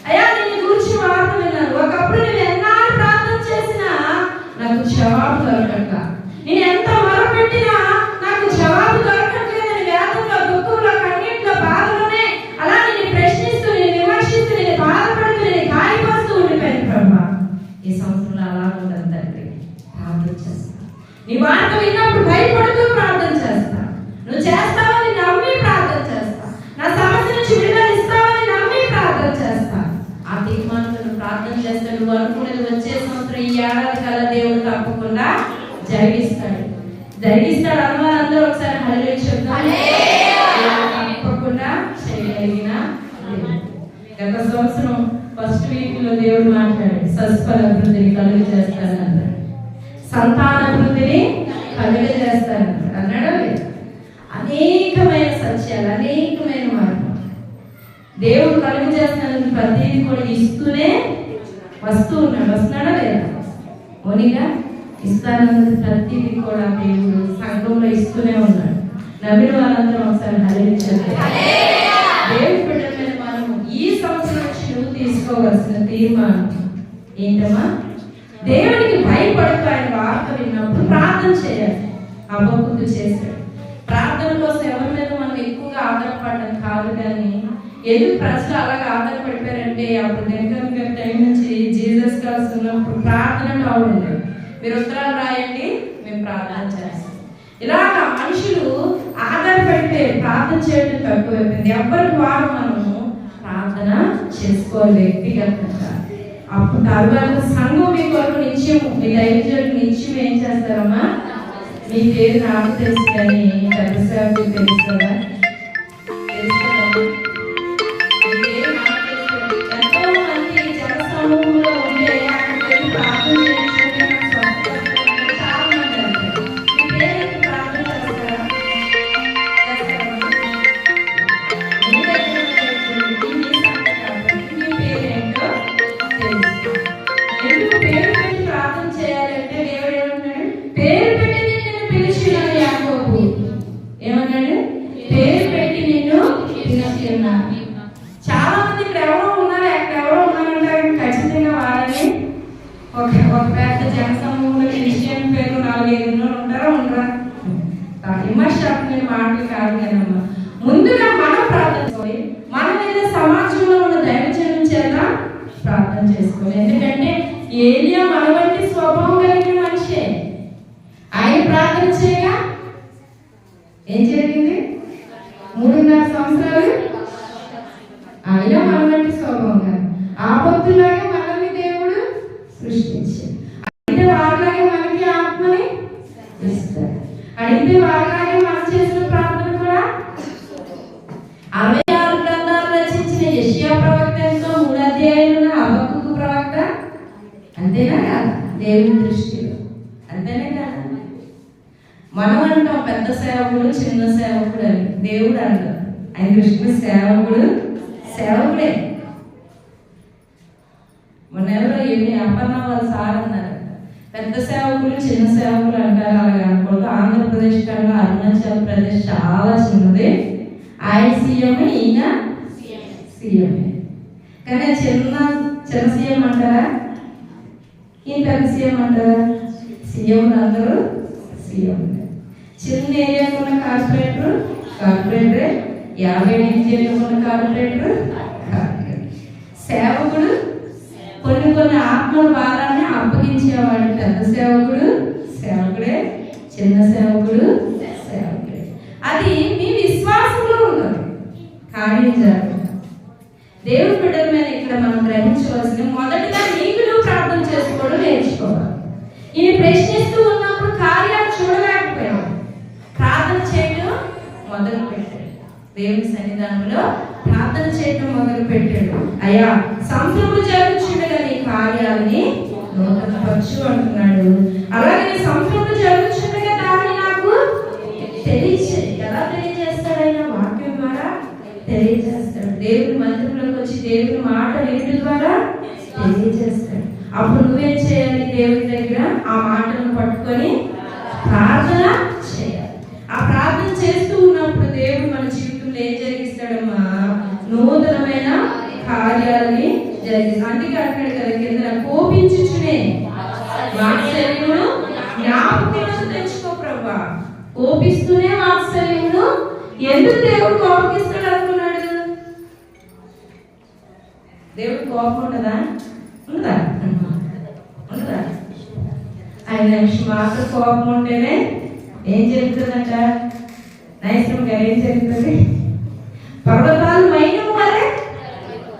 అయ్యా, నిన్ను గురించి వార్త విన్నాను. ఒకప్పుడు నేను ఎన్నాళ్ళు ప్రార్థన చేసినా నాకు జవాబు దొరకక, నేను ఎంత మొరపెట్టినా నాకు జవాబు దొరకట్లేదని వేదంలో, దుఃఖంలో, కన్నీటిలో, బాధలోనే అలా నేను ప్రశ్నిస్తూ, నేను విమర్శిస్తూ, నేను బాధపడుతూ, నేను గాయపరుస్తూ ఉండిపోయాను ప్రభా. ఈ సంవత్సరంలో అలా ఉండదు తండ్రి. ప్రార్థన చేస్తా, నీ వార్త విన్నప్పుడు భయపడుతూ ప్రార్థన చేస్తా, నువ్వు చేస్తావని నమ్మి ప్రార్థన చేస్తా, నా సమస్య నుంచి విడుదల ఇస్తావని నమ్మి ప్రార్థన చేస్తా. ఆ తీర్మానంతో నువ్వు ప్రార్థన చేస్తా. నువ్వు అనుకునేది వచ్చే సంవత్సరం, ఈ ఏడాది కల్లా దేవుడు తప్పకుండా జరిగిస్తాడు. అన్నవారు అందరూ ఒకసారి హల్లెలూయా చెప్తారు. తప్పకుండా చేయగలిగిన గత సంవత్సరం ఫస్ట్ వీక్ లో దేవుడు మాట్లాడాడు. సస్ఫల అభివృద్ధిని కలుగ చేస్తానన్నాడు, సంతానాభివృద్ధిని కలుగ చేస్తానన్నాడు అన్నాడు. అనేకమైన సత్యాలు, అనేకమైన మార్గం దేవుడు కలుగ చేస్తానని ప్రతిదీ కూడా ఇస్తూనే వస్తున్నాడా లేదా? ఓనిగా ఇస్తానన్నది ప్రతిదీ కూడా దేవుడు సంఘంలో ఇస్తూనే ఉన్నాడు. నమ్మిన వాళ్ళందరూ ఒకసారి హల్లెలూయా చెప్పాలి. దేవుడి బిడ్డలైన మనము ఈ సంవత్సరం నుంచి నువ్వు తీసుకోవాల్సిన తీర్మానం ఏంటమ్మా? దేవునికి భయపడుతూ ఆయన వార్త విన్నప్పుడు ప్రార్థన చేయాలి. హబక్కూకు చేశాడు. ప్రార్థన కోసం ఎవరి మీద మనం ఎక్కువగా ఆధారపడడం కాదు, కానీ ఎందుకు ప్రజలు అలాగే ఆధారపడిపోయారంటే అప్పుడు దగ్గర టైం నుంచి జీసస్ కాల్స్ ఉన్నప్పుడు ప్రార్థన టౌన్ ఉండేది. మీరు ఉత్తరాలు రాయండి, మేము ప్రార్థన చేస్తాం. ఇలాగా మనుషులు ఆధారపడిపోయి ప్రార్థన చేయడం తక్కువైపోయింది. ఎవరికి వారు మనము ప్రార్థన చేసుకోవాలి వ్యక్తిగతంగా. అప్పుడు తర్వాత సంఘం మీ కొరకు నిత్యము, మీ దైవజనుడు నిత్యం ఏం చేస్తారమ్మా? మీ పేరు నాకు తెలుసు కానీ పెద్ద సేవకు తెలుసు కదా, ఎంతో మంది జన సమూహంలో ఉంటే అక్కడికి ప్రార్థన చేయించుకుంటే చాలా మంది అంటారు. మీ పేరు ప్రార్థన చేస్తారా? మీ పేరేంటో తెలుసు. ఎందుకు పేరు పెట్టి ప్రార్థన చేయాలంటే దేవుడు ఏమన్నాడు? పేరు పెట్టి నిన్ను పిలిచినాడు యాకోబు. ఏమన్నాడు? పేరు పెట్టి నిన్ను పిలిచినాడు. చాలా మంది ఇక్కడ ఎవరో ఉన్నారు, ఎక్కడ ఎవరో ఉన్నారంటే ఖచ్చితంగా వాళ్ళని ఒక పెద్ద జన సమూహంలో క్రిస్టియన్ పేరు 4-5 ఉంటారా ఉండరా? విమర్శమైన మాటలు కాదు కదమ్మా. ముందుగా మనం ప్రార్థన చేసుకోవాలి. మన మీద సమాజంలో ఉన్న దైవజనం చేత ప్రార్థన చేసుకోవాలి. ఎందుకంటే ఏలియా మన వంటి స్వభావం కలిగిన మనిషే. ఆయన ప్రార్థన చేయగా ఏం జరిగింది? 3.5 సంవత్సరాలు ఆయన మన వంటి స్వభావం కాదు. ఆపత్తులాగా మనల్ని దేవుడు సృష్టించాడు. అయితే వారిలాగే మనకి ఆత్మని ఇస్తాడు. అడిగితే వారిలాగే మనం చేసిన ప్రార్థన కూడా 66 గ్రంథాలు రచించిన యెషయా ప్రవక్త ఎంతో 3 అధ్యాయాలున్న హబక్కూకు ప్రవక్త అంతేనా కాదు? దేవుని దృష్టిలో అంతేనే కాదు. మనం అంటాం పెద్ద సేవకుడు చిన్న సేవకుడు అని, దేవుడు అంటాం ఆయన దృష్టిలో సేవకుడే. మొన్న ఎవరో ఏమి అపర్ణ వాళ్ళ సార్ అన్నారు, పెద్ద సేవకులు చిన్న సేవకులు అంటారు. అలాగే అనకూడదు. ఆంధ్రప్రదేశ్ కన్నా అరుణాచల్ ప్రదేశ్ చాలా చిన్నది. ఆయన సీఎం, ఈయన సీఎం. కానీ చిన్న సీఎం అంటారా? ఈయన పెద్ద సీఎం అంటారా? సీఎం అందరూ సీఎం. చిన్న ఏరియాలో ఉన్న కార్పొరేటరే, 50 డివిజన్లో ఉన్న కార్పొరేటర్. సేవకుడు కొన్ని ఆత్మల భారాన్ని అప్పగించేవాడు. పెద్ద సేవకుడే, చిన్న సేవకుడే. అది మీ విశ్వాసంలో ఉన్నది కార్యం జరుగుతుంది. దేవుడి బిడ్డల మీద ఇక్కడ మనం గ్రహించవలసిన మొదటిగా నీకు నువ్వు ప్రార్థన చేసుకోవడం నేర్చుకోవాలి. ఈయన ప్రశ్నిస్తూ ఉన్నప్పుడు కార్యాలు చూడలేకపోయావు. ప్రార్థన చేయడం మొదలు పెట్టాడు. దేవుని సన్నిధానంలో ప్రార్థన చేయడం మొదలు పెట్టాడు. అయ్యా, సంవత్సరములు జరుగుతుండగా నీ కార్యాలని నూతనపరచు అంటున్నాడు. అలాగే సంవత్సరములు జరుగుతుండగా దాన్ని నాకు తెలియచేయి. ఎలా తెలియజేస్తాడైనా? వాక్యం ద్వారా తెలియజేస్తాడు. దేవుని మందిరంలోకి వచ్చి దేవుని మాట వినడం ద్వారా తెలియజేస్తాడు. అప్పుడు నువ్వేం చేయాలి? దేవుని దగ్గర ఆ మాటలను పట్టుకొని ప్రార్థన చేయాలి. ఆ ప్రార్థన చేస్తూ ఉన్నప్పుడు దేవుడు మన జీవితంలో ఏం జరిగిస్తాడమ్మా? నూతనమైన కార్యాలని జరిగిస్తాడు. అందుకే అంటాడు కదా కింద, కోపించుచునే వాత్సల్యమును జ్ఞాపకం తెచ్చుకో ప్రభా. కోపిస్తూనే వాత్సల్యమును. ఎందుకు దేవుడు కోపిస్తాడు అనుకున్నాడు? దేవుడు కోపం ఉంటుందా? ఉండదా? ఆయన నిమిషం మాత్రం కోపం ఉంటేనే ఏం జరుగుతుందంట? నైశ్రమంగా ఏం జరుగుతుంది? పర్వతాలు మైనం వరే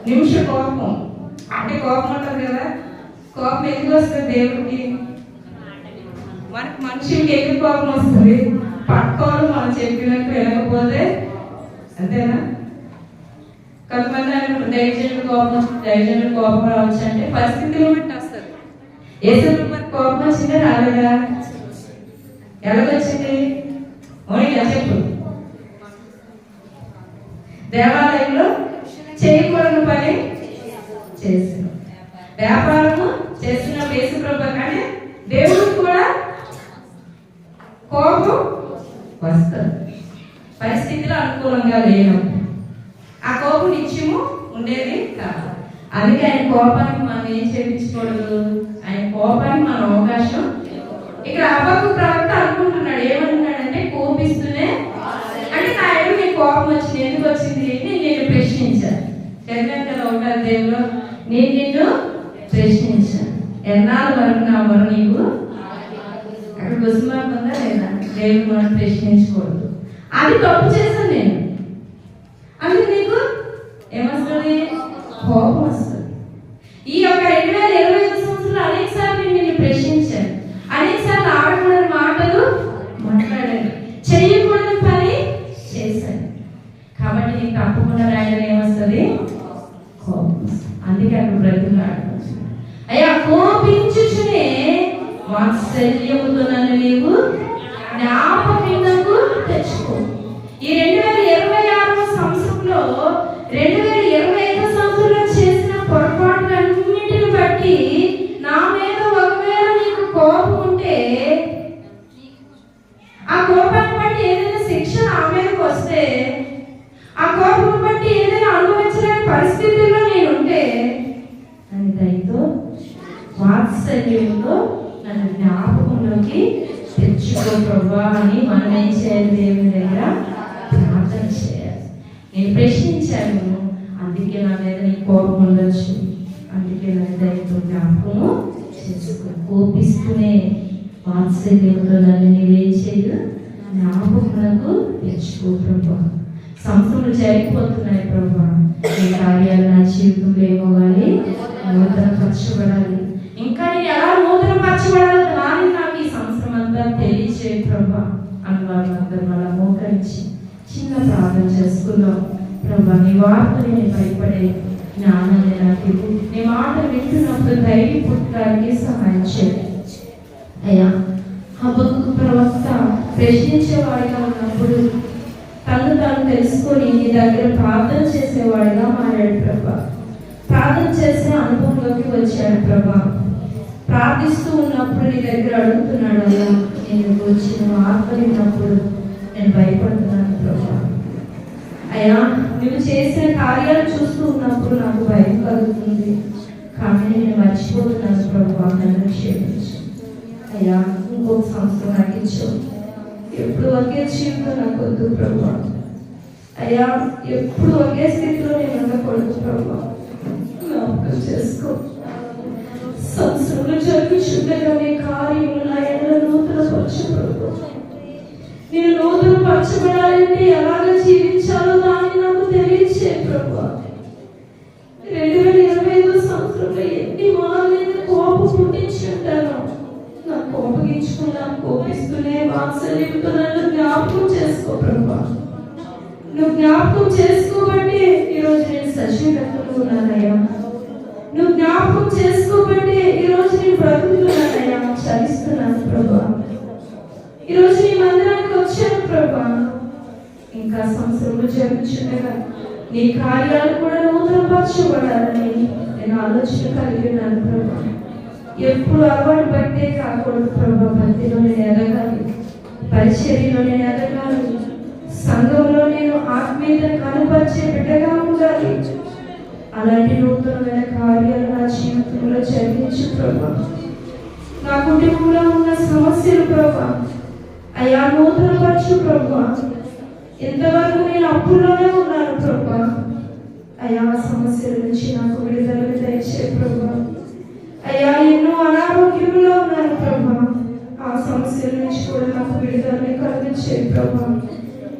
నిమిష కోపం. అంటే కోపం ఉంటుంది కదా. కోపం ఎందుకు వస్తుంది దేవుడికి? మనకి మనుషులకి ఎందుకు కోపం వస్తుంది? పట్టుకోవాలి మనం చెప్పినట్టు వినకపోతే. అంతేనా? కొంతమంది దైవజనుడు కోపం రావచ్చు అంటే పరిస్థితులు బట్టి వస్తుంది. యేసు మరి కోపం వచ్చిందా రాలేదా? ఎలాగొచ్చింది? ఓనిగా చెప్పు. దేవాలయంలో చేయకూడని పని చేసిన, వ్యాపారము చేస్తున్నప్పుడు యేసు ప్రభు కానీ దేవుడు కూడా కోపం వస్తుంది. పరిస్థితులు అనుకూలంగా లేనప్పుడు ఆ కోపం నిత్యము ఉండేది కాదు. అందుకే ఆయన కోపానికి మనం ఏం చేయించకూడదు. ఆయన కోపానికి మన అవకాశం. ఇక్కడ హబక్కూకు ప్రవక్త అనుకుంటున్నాడు, ఏమంటున్నాడంటే కోపిస్తూనే, అంటే నా ఎదురు నీకు కోపం వచ్చింది, ఎందుకు వచ్చింది అని నేను ప్రశ్నించాను. చదివాను కదా 1వ అధ్యాయంలో, నేను నిన్ను ప్రశ్నించాను, ఎన్నాళ్ళ వరకు నా వరకు నీవు. అక్కడ గుసమార్గంగా లేదా? దేవుడు మనం ప్రశ్నించకూడదు. అది తప్పు చేసిన చేస్తాను నేను. అందుకు నీకు ఏమొస్తుంది? కోపం వస్తుంది. ఈ యొక్క 2025 సంవత్సరంలో అనేక సార్లు నేను నిన్ను ప్రశ్నించాను, అనేక సార్లు ఆడకూడని మాటలు మాట్లాడాను, చెయ్యకూడని పని చేశాను. కాబట్టి నీకు తప్పకుండా రాయడం ఏమొస్తుంది? కోపం. అందుకే అక్కడ బ్రతుకులాడు, అయ్యా కోపించుచునే వాత్సల్యముతో నన్ను నీవు జ్ఞాపకమునకు తెచ్చుకో. ఈ 2026 సంవత్సరంలో 2025 సంవత్సరంలో చేసిన పొరపాట్లన్నింటిని బట్టి నా మీద ఒకవేళ నీకు కోపం ఉంటే, ఆ కోపాన్ని బట్టి ఏదైనా శిక్ష నా మీదకి వస్తే, ఆ కోపం బట్టి ఏదైనా అనుభవించలేని పరిస్థితుల్లో నేను ఉంటే, అని దయతో వాత్సల్యంలో నన్ను జ్ఞాపకంలోకి తెచ్చుకో ప్రభువా అని మనం ఏం చేయాలి? దేవుని దగ్గర ప్రార్థన చేయాలి. నేను ప్రశ్నించాను, అందుకే నా మీద నీ కోపం ఉండొచ్చు, అందుకే నా దయతో జ్ఞాపకము చేసుకో. కోపిస్తూనే వాత్సల్యంలో నన్ను నీవేం చేయు? జ్ఞాపకములకు తెచ్చుకో ప్రభువా. సంవత్సరాలు జరిగిపోతున్నాయి ప్రభువా, ఈ కార్యాలు నా జీవితంలో ఏమో కానీ నూతనపరచబడాలి. ఇంకా నేను ఎలా నూతనపరచబడాలో దాన్ని నాకు ఈ సంవత్సరం అంతా తెలియజే ప్రభా అని వాళ్ళందరూ మళ్ళీ మోకరించి చిన్న ప్రార్థన చేసుకుందాం. ప్రభా నీ వార్తని నేను భయపడే జ్ఞానాన్ని నాకు ఇవ్వు. నీ మాట వింటున్నప్పుడు ధైర్యం పుట్టడానికి సహాయం చేయండి అయ్యా. హబక్కూ ప్రవక్త ప్రశ్నించేవాడిగా ఉన్నప్పుడు తను తాను తెలుసుకొని నీ దగ్గర ప్రార్థన చేసేవాడిగా మారాడు ప్రభా. ప్రార్థన చేసే అనుభవంలోకి వచ్చాడు ప్రభా. ప్రార్థిస్తూ ఉన్నప్పుడు నీ దగ్గర అడుగుతున్నాడు, అయ్యా నేను వచ్చిన ఆత్మనినప్పుడు నేను భయపడుతున్నాను ప్రభా. అయ్యా నువ్వు చేసిన కార్యాలు చూస్తూ ఉన్నప్పుడు నాకు భయం కలుగుతుంది, కానీ నేను మర్చిపోతున్నాను ప్రభా, నన్ను క్షమించు అయ్యా. ఇంకొక సంవత్సరం నాకు ఇచ్చు, ఎప్పుడు ఒకే జీవితం నాకు వద్దు ప్రభా. అయ్యా ఎప్పుడు ఒకే స్థితిలో నేను ఉండకూడదు ప్రభా, జ్ఞాపకం చేసుకో. సంవత్సరంలో జరుగుతుండగానే కార్యములు నా ఎడల నూతనపరచు ప్రభా. నేను నూతనపరచబడాలంటే ఎలాగ జీవించాలో దాన్ని నాకు తెలియజే ప్రభా. 2025 సంవత్సరంలో ఎన్ని మార్లు కోపం పుట్టించి ఉంటాను, నాకు కోపగించుకున్నాను, కోపిస్తూనే వాత్సల్యంతో నన్ను జ్ఞాపకం చేసుకో ప్రభా. నువ్వు జ్ఞాపకం చేసుకోబట్టి ఈరోజు నేను సజీవంగా ఉన్నానయ్యా. నువ్వు జ్ఞాపకం చేసుకోబట్టి ఈరోజు నేను బ్రతుకుతున్నానయ్యా, చలిస్తున్నాను ప్రభా. ఈరోజు నీ మందిరానికి వచ్చాను ప్రభా. ఇంకా సంవత్సరంలో జరుగుతుండగా నీ కార్యాలు కూడా నూతనపరచబడాలని నేను ఆలోచన కలిగి ఉన్నాను ప్రభా. ఎప్పుడు అలవాటు బట్టే కాకూడదు ప్రభా. భక్తిలో నేను ఎదగాలి, పరిచర్యలో నేను ఎదగాలి, సంఘంలో నేను ఆత్మీయతను కనుపరిచే బిడ్డగా ఉండాలి. అలాంటి నూతనమైన కార్యాలు నా జీవితంలో జరిగించు ప్రభా. నా కుటుంబంలో ఉన్న సమస్యలు ప్రభా అయ్యా నూతనపరచు ప్రభా. ఇంతవరకు నేను అప్పుల్లోనే ఉన్నాను ప్రభా. అయ్యా సమస్యల నుంచి నాకు విడుదల దయచే ప్రభా. అయ్యా ఎన్నో అనారోగ్యంలో ఉన్నాను ప్రభా, ఆ సమస్యల నుంచి కూడా నాకు విడుదలని కలిగించే ప్రభా.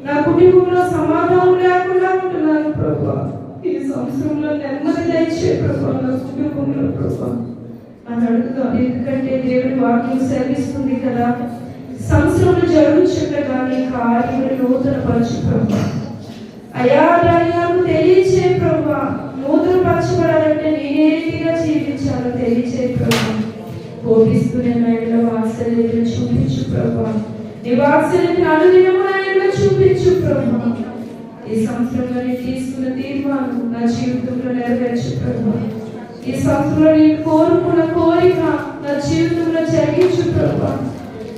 నా కుటుంబంలో సమాధానం లేకుండా ఉంటున్నాను ప్రభా. ఈ సంవత్సరంలో నెమ్మది దయచే ప్రభా నా కుటుంబంలో ప్రభా అని అడుగుతాం. ఎందుకంటే దేవుడి వాక్యం సెలవిస్తుంది కదా, సంవత్సరంలో జరుగుతుండగా నీ కార్యములు నూతనపరచు ప్రభా. అయ్యా దాన్ని నాకు తెలియచే ప్రభా. నూతనపరచబడాలంటే నేను ఏ రీతిగా జీవించాలో తెలియచే ప్రభా. కోపిస్తూనే నాయన వాత్సల్యతను చూపించు ప్రభా. నీ వాత్సల్యతను అనుదినము నాయన చూపించు ప్రభా. ఈ సంవత్సరంలో నేను తీసుకున్న తీర్మానం నా జీవితంలో నెరవేర్చు ప్రభా. ఈ సంవత్సరంలో నేను కోరుకున్న కోరిక నా జీవితంలో జరిగించు ప్రభా.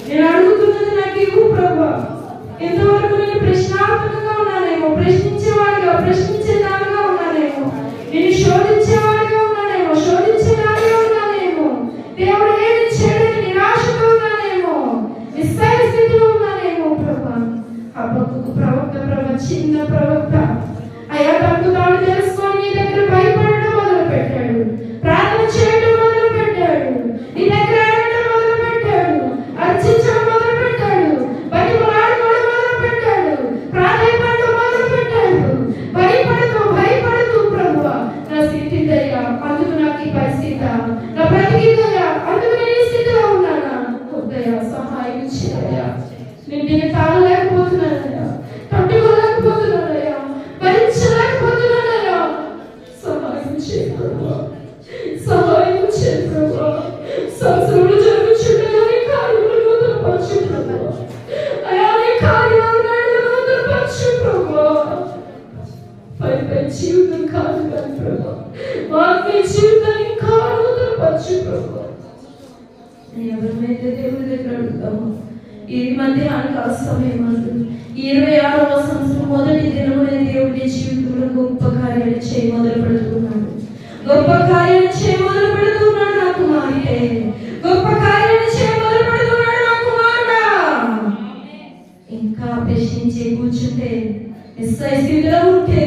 నేను అడుగుతున్నది నాకు ఇవ్వు ప్రభా. ఎంతవరకు నేను ప్రశ్నాత్మకంగా ఉన్నానేమో, ప్రశ్నించేదానిగా ఉన్నానేమో, నేను శోధించేవాడిగా ఉన్నానేమో, శోధించేదానిగా ఉన్నానేమో, దేవుడు ఏమి చేయడానికి నిరాశతో ఉన్నానేమో, నిస్సహాయ స్థితిలో ఉన్నానేమో ప్రభా. హబక్కూ ప్రవక్త ప్రభా, చిన్న ప్రవక్త అయ్యా తనకు తాను తెలుసుకొని నీ దగ్గర భయపడడం మొదలు పెట్టాడు, ప్రార్థన చేయడం మొదలు పెట్టాడు, నీ దగ్గర అడగడం మొదలు పెట్టాడు, అర్చించడం మొదలు పెట్టాడు, బతిమలాడుకోవడం మొదలు పెట్టాడు, ప్రాధాన్యపడడం వద్దయ్యా, అందుకు నాకు ఈ పరిస్థితి, నా బ్రతికిందయ్యా, అందుకు నేను ఈ స్థితిలో ఉన్నానా? వద్దయ్యా, సహాయం చేయయ్యా. నేను దీన్ని తాళలేకపోతున్నానయ్యా, తట్టుకోలేకపోతున్నానయ్యా, భరించలేకపోతున్నానయ్యా. సహాయం చేయ ప్రభువా, సహాయం చేయ ప్రభువా. సంవత్సరంలో జరుగుతుండగా నీ కార్యములు నూతనపరచు ప్రభువా. అయా, నీ కార్యాలు నూతనపరచు ప్రభువా. పై జీవితం కాదు కానీ ప్రభువా, వారి జీవితాన్ని ఇంకా నూతనపరచు ప్రభువా. ఎవరైతే దేవుడి దగ్గర అడుగుతామో ఈ మధ్యాహ్న సమయం 26వ సంవత్సరం మొదటి దినమున దేవుడి జీవితంలో గొప్ప కార్యాలు చేయ మొదలు పెడుతున్నాడు. గొప్ప కార్యాలు చేయ మొదలు పెడుతున్నాడు నా కుమార్తె. గొప్ప కార్యాలు చేయ మొదలు పెడుతున్నాడు నా కుమారుడా. ఇంకా ప్రశ్నించి కూర్చుంటే ఎస్ఐ స్థితిలో ఉంటే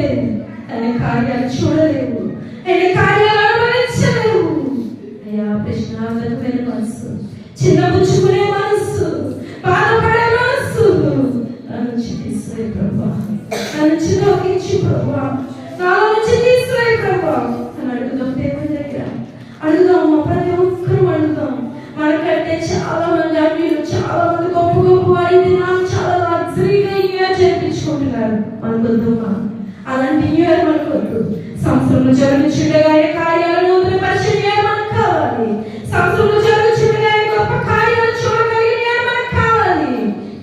ఆయన కార్యాలు చూడలేవు, ఆయన కార్యాలు అనుభవించలేవు. అయ్యా, ప్రశ్నార్థకమైన మనసు, చిన్నపుచ్చుకునే మనసు, బాధపడే మనసు నా నుంచి తీసివేయి ప్రభా, నా నుంచి తొలగించు ప్రభా, నా నుంచి తీసివేయి ప్రభా అని అడుగుదాం. దేవుని దగ్గర అడుగుదాం. ప్రతి ఒక్కరూ అడుగుదాం. మనకంటే చాలా మంది అన్యులు, చాలా మంది గొప్ప గొప్ప వారి దినాలు చాలా లగ్జరీగా ఇయర్ చేయించుకుంటున్నారు. మనకొద్దుమా అలాంటి ఇయర్? మనకొద్దు. సంవత్సరంలో జరుగుతుండగా కార్యాలు నూతన పరిచయం మనకు కావాలి. సంవత్సరంలో జరుగుతుండగా గొప్ప కార్యాలు చూడగలిగిన మనకు కావాలి.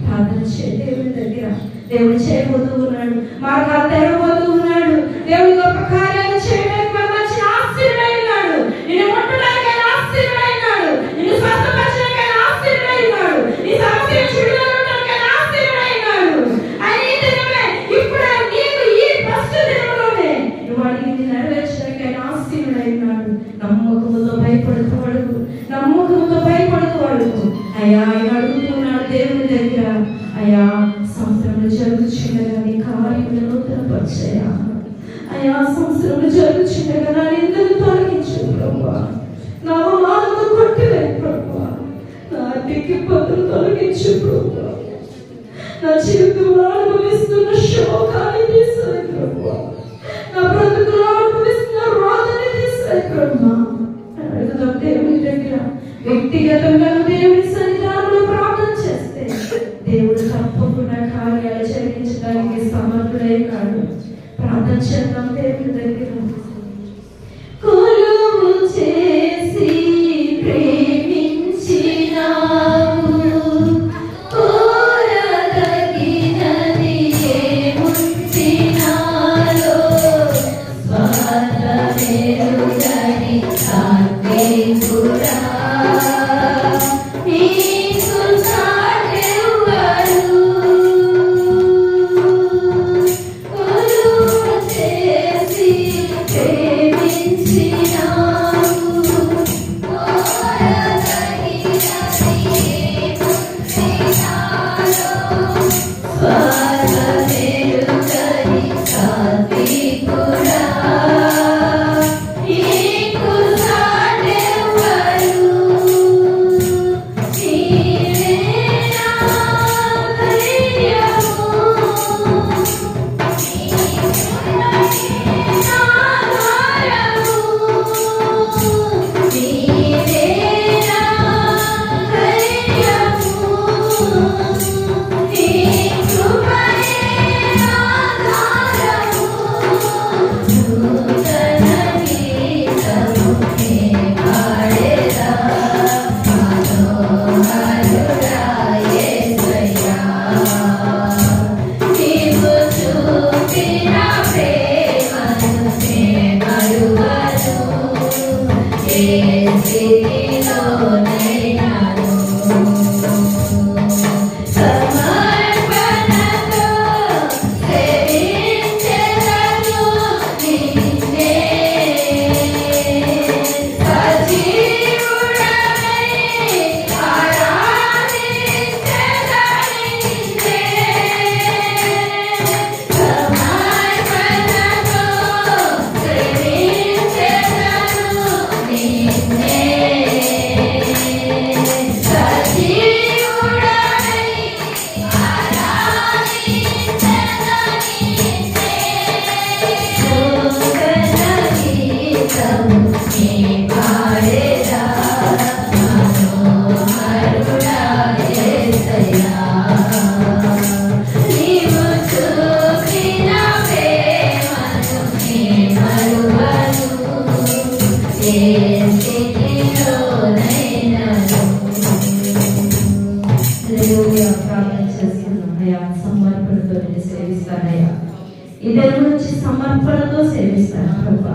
ప్రార్థన చేయ దేవుని దగ్గర. దేవుడు చేయబోతూ ఉన్నాడు, మార్గాలు తెరవబోతూ ఉన్నాడు. దేవుడు గొప్ప కార్యాలు చేయడానికి మన మంచి ఆశ్చర్యమైనాడు. నిన్ను ముట్టడానికి ఆశ్చర్యమైనాడు, నిన్ను స్వస్థపరచడానికి ఆశ్చర్యమైనాడు, నీ సమస్య చూడడానికి ఆశ్చర్యమైనాడు. ఆయన ఈ దినమే ఇప్పుడే నీకు ఈ ప్రస్తుత దినంలోనే నువ్వు అడిగింది నెరవేర్చడానికి ఆయన ఆశ్చర్యమైనాడు. నమ్మకముతో భయపడుతూ అడుగు, నమ్మకంతో భయపడుతూ అడుగు. అయ్యా, ఆయన అడుగుతున్నాడు దేవుని దగ్గర. అయ్యా, సంవత్సరంలో జరుగుతుండగా నీ కార్యములు నూతనపరిచయా. అయ్యా, సంవత్సరంలో జరుగుతుండగా నా నిందలు తొలగించు ప్రభువా, నా అవమానము కొట్టివేయి ప్రభువా, నా అడ్డికి పదులు తొలగించు ప్రభువా, నా జీవితంలో అనుభవిస్తున్న శోకాన్ని తీసివేయి ప్రభువా, నా బ్రతుకులో అనుభవిస్తున్న రోగాన్ని తీసివేయి ప్రభువా. అడుగుదాం దేవుని దగ్గర. వ్యక్తిగతంగా దేవుని సన్నిధానంలో ప్రార్థన చేస్తే దేవుడు తప్పకుండా కార్యాలు జరిగించడానికి సమర్థుడై కాదు. ప్రార్థన చేద్దాం దేవుని దగ్గర. కొలువు చేసి ప్రేమించినావు, కోరదగినది ఏముంది నాలో, స్వార్థమెరుగని సాత్వికుడా, నీకు సాటెవ్వరు. కొలువు చేసి ప్రేమించినావు, కోరదగినది ఏముంది నాలో, స్వార్థమెరుగని సాత్వికుడా, నీకు సాటెవ్వరు. నీవే నా ధైర్యము, నీవే నా ఆధారము, నీవే నా ధైర్యము, నీ కృపయే ఆధారము. నూతన గీతమునే పాడేదా, మనోహరుడా యేసయ్యా. నీవు చూపిన ప్రేమను నే మరువను, ఏ స్థితిలోనైనాను. సమర్పణతో సేవించెదను నిన్నే, సజీవుడవై ఆరాధించెదను నిన్నే. సమర్పణతో సేవించెదను నిన్నే. నీ పాడేదా మనోహరుడా యేసయ్యా నీవు చూపిన ప్రేమను నీ మరువను ఏ స్థితిలోనైనను హల్లెలూయా ప్రార్థన చేస్తున్నాం అయ్యా సమర్పణతో నేను సేవిస్తానయ్యా ఇద్దరి గురించి సమర్పణతో సేవిస్తాను ప్రభా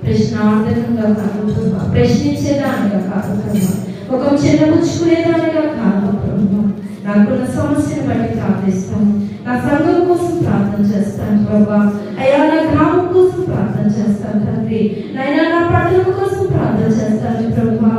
ప్రశ్నార్థకంగా కాదు ప్రభా ప్రశ్నించేదానిగా కాదు ప్రభా ఒక చిన్నపుచ్చుకునేదానిగా కాదు ప్రభా నాకున్న సమస్యను బట్టి ప్రార్థిస్తాను నా సంఘం కోసం ప్రార్థన చేస్తాను ప్రభా అయ్యా నా గ్రామం కోసం ప్రార్థన చేస్తాను తండ్రి నైనా నా పట్టణం కోసం ప్రార్థన చేస్తాను ప్రభా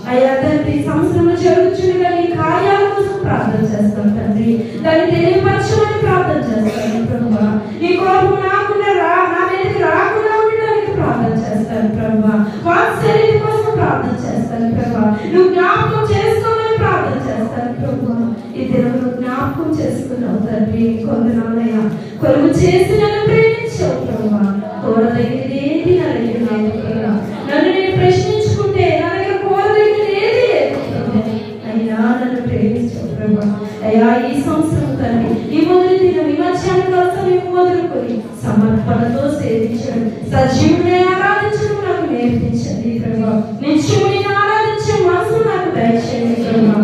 అయ్యా తండ్రి సంవత్సరంలో జరుగుతుండగా నీ కార్యాల కోసం ప్రార్థన చేస్తాను తండ్రి దాన్ని తెలియపరచమని ప్రార్థన చేస్తాను ప్రభా నీ కోపం నాకుండా నా మీదకి రాకుండా ఉండడానికి ప్రార్థన చేస్తాను ప్రభా వాత్సల్యం కోసం ప్రార్థన చేస్తాను ప్రభా నువ్వు జ్ఞాపకం చేసుకోమని ప్రార్థన చేస్తాను ప్రభా ఈ దినంలో జ్ఞాపకం చేసుకున్నావు తండ్రి కొందనాలయ్యా కొలువు చేసి నన్ను ప్రేమించావు ప్రభా కోరదగినది ఏది నా దగ్గర లేదు ప్రభా నన్ను నేను ప్రశ్నించుకుంటే నా దగ్గర కోరదగినది ఏది లేదు ప్రభా అయ్యా నన్ను ప్రేమించావు ప్రభా అయ్యా ఈ సంవత్సరం తండ్రి ఈ మొదటి దినం ఈ మధ్యాహ్నం కాల సమయం మొదలుకొని సమర్పణతో సేవించడం సజీవుని ఆరాధించడం నాకు నేర్పించండి ప్రభా నిత్యముని ఆరాధించే మనసు నాకు దయచేయండి ప్రభా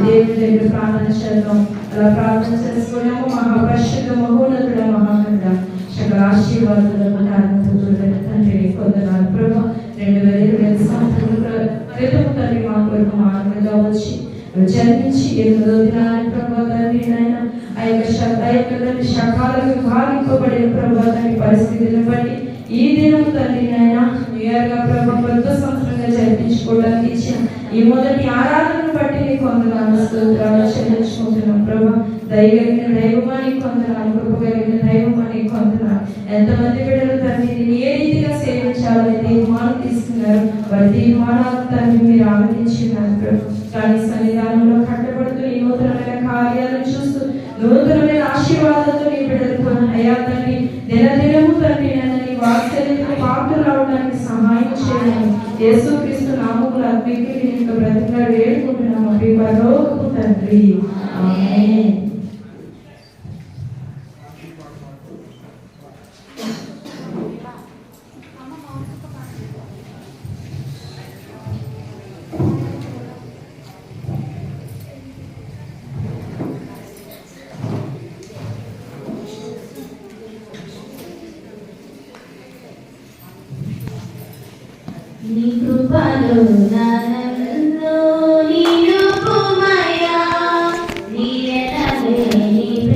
దేవుని దగ్గర ప్రార్థన చేద్దాం అలా ప్రార్థన చేసుకున్నాము మహాపరిశుద్ధ మహోన్నతుడ మహాగండ సకల ఆశీర్వాదాలకు కారణం తండ్రి కొందనాలు ప్రభా 2020 సంవత్సరం క్రితం తండ్రి మా కొరకు మానవులుగా వచ్చి జన్మించి 8వ దినాన్ని ప్రభా తండ్రి నాయన ఆ యొక్క శాఖాలకు భాగింపబడిన ప్రభా తండ్రి పరిస్థితులను బట్టి ఈ దినం తండ్రి నాయన న్యూయర్గా ప్రభా కొత్త సంవత్సరంగా జరిపించుకోవడానికి ఇచ్చిన ఈ మొదటి ఆరాధనను బట్టి నీకు వందనాలు స్తోత్రాలు చెల్లించుకుంటున్నాం ప్రభా దైవమైన దైవమాని కొందనాలు కృపగలిగిన దైవమాని కొందనాలు ఎంతమంది బిడ్డలు తండ్రి ఏ రీతిగా సేవించాలని తీర్మానం తీసుకున్నారు వారి తీర్మానాలు తండ్రి మీరు ఆనందించున్నారు ప్రభు కానీ సన్నిధానంలో కట్టబడుతూ ఈ నూతనమైన కార్యాలను చూస్తూ నూతనమైన ఆశీర్వాదాలతో నీ బిడ్డలకు అయ్యా తండ్రి దినదినము తండ్రి నీ వాత్సల్యంతో పాత్రలు రావడానికి సహాయం చేయాలని యేసుక్రీస్తు నామములో అద్భుతంగా నీకు బ్రతిమలాడి వేడుకుంటున్నాము మీ పరలోకపు తండ్రి ఆమేన్. నీ కృపలో నా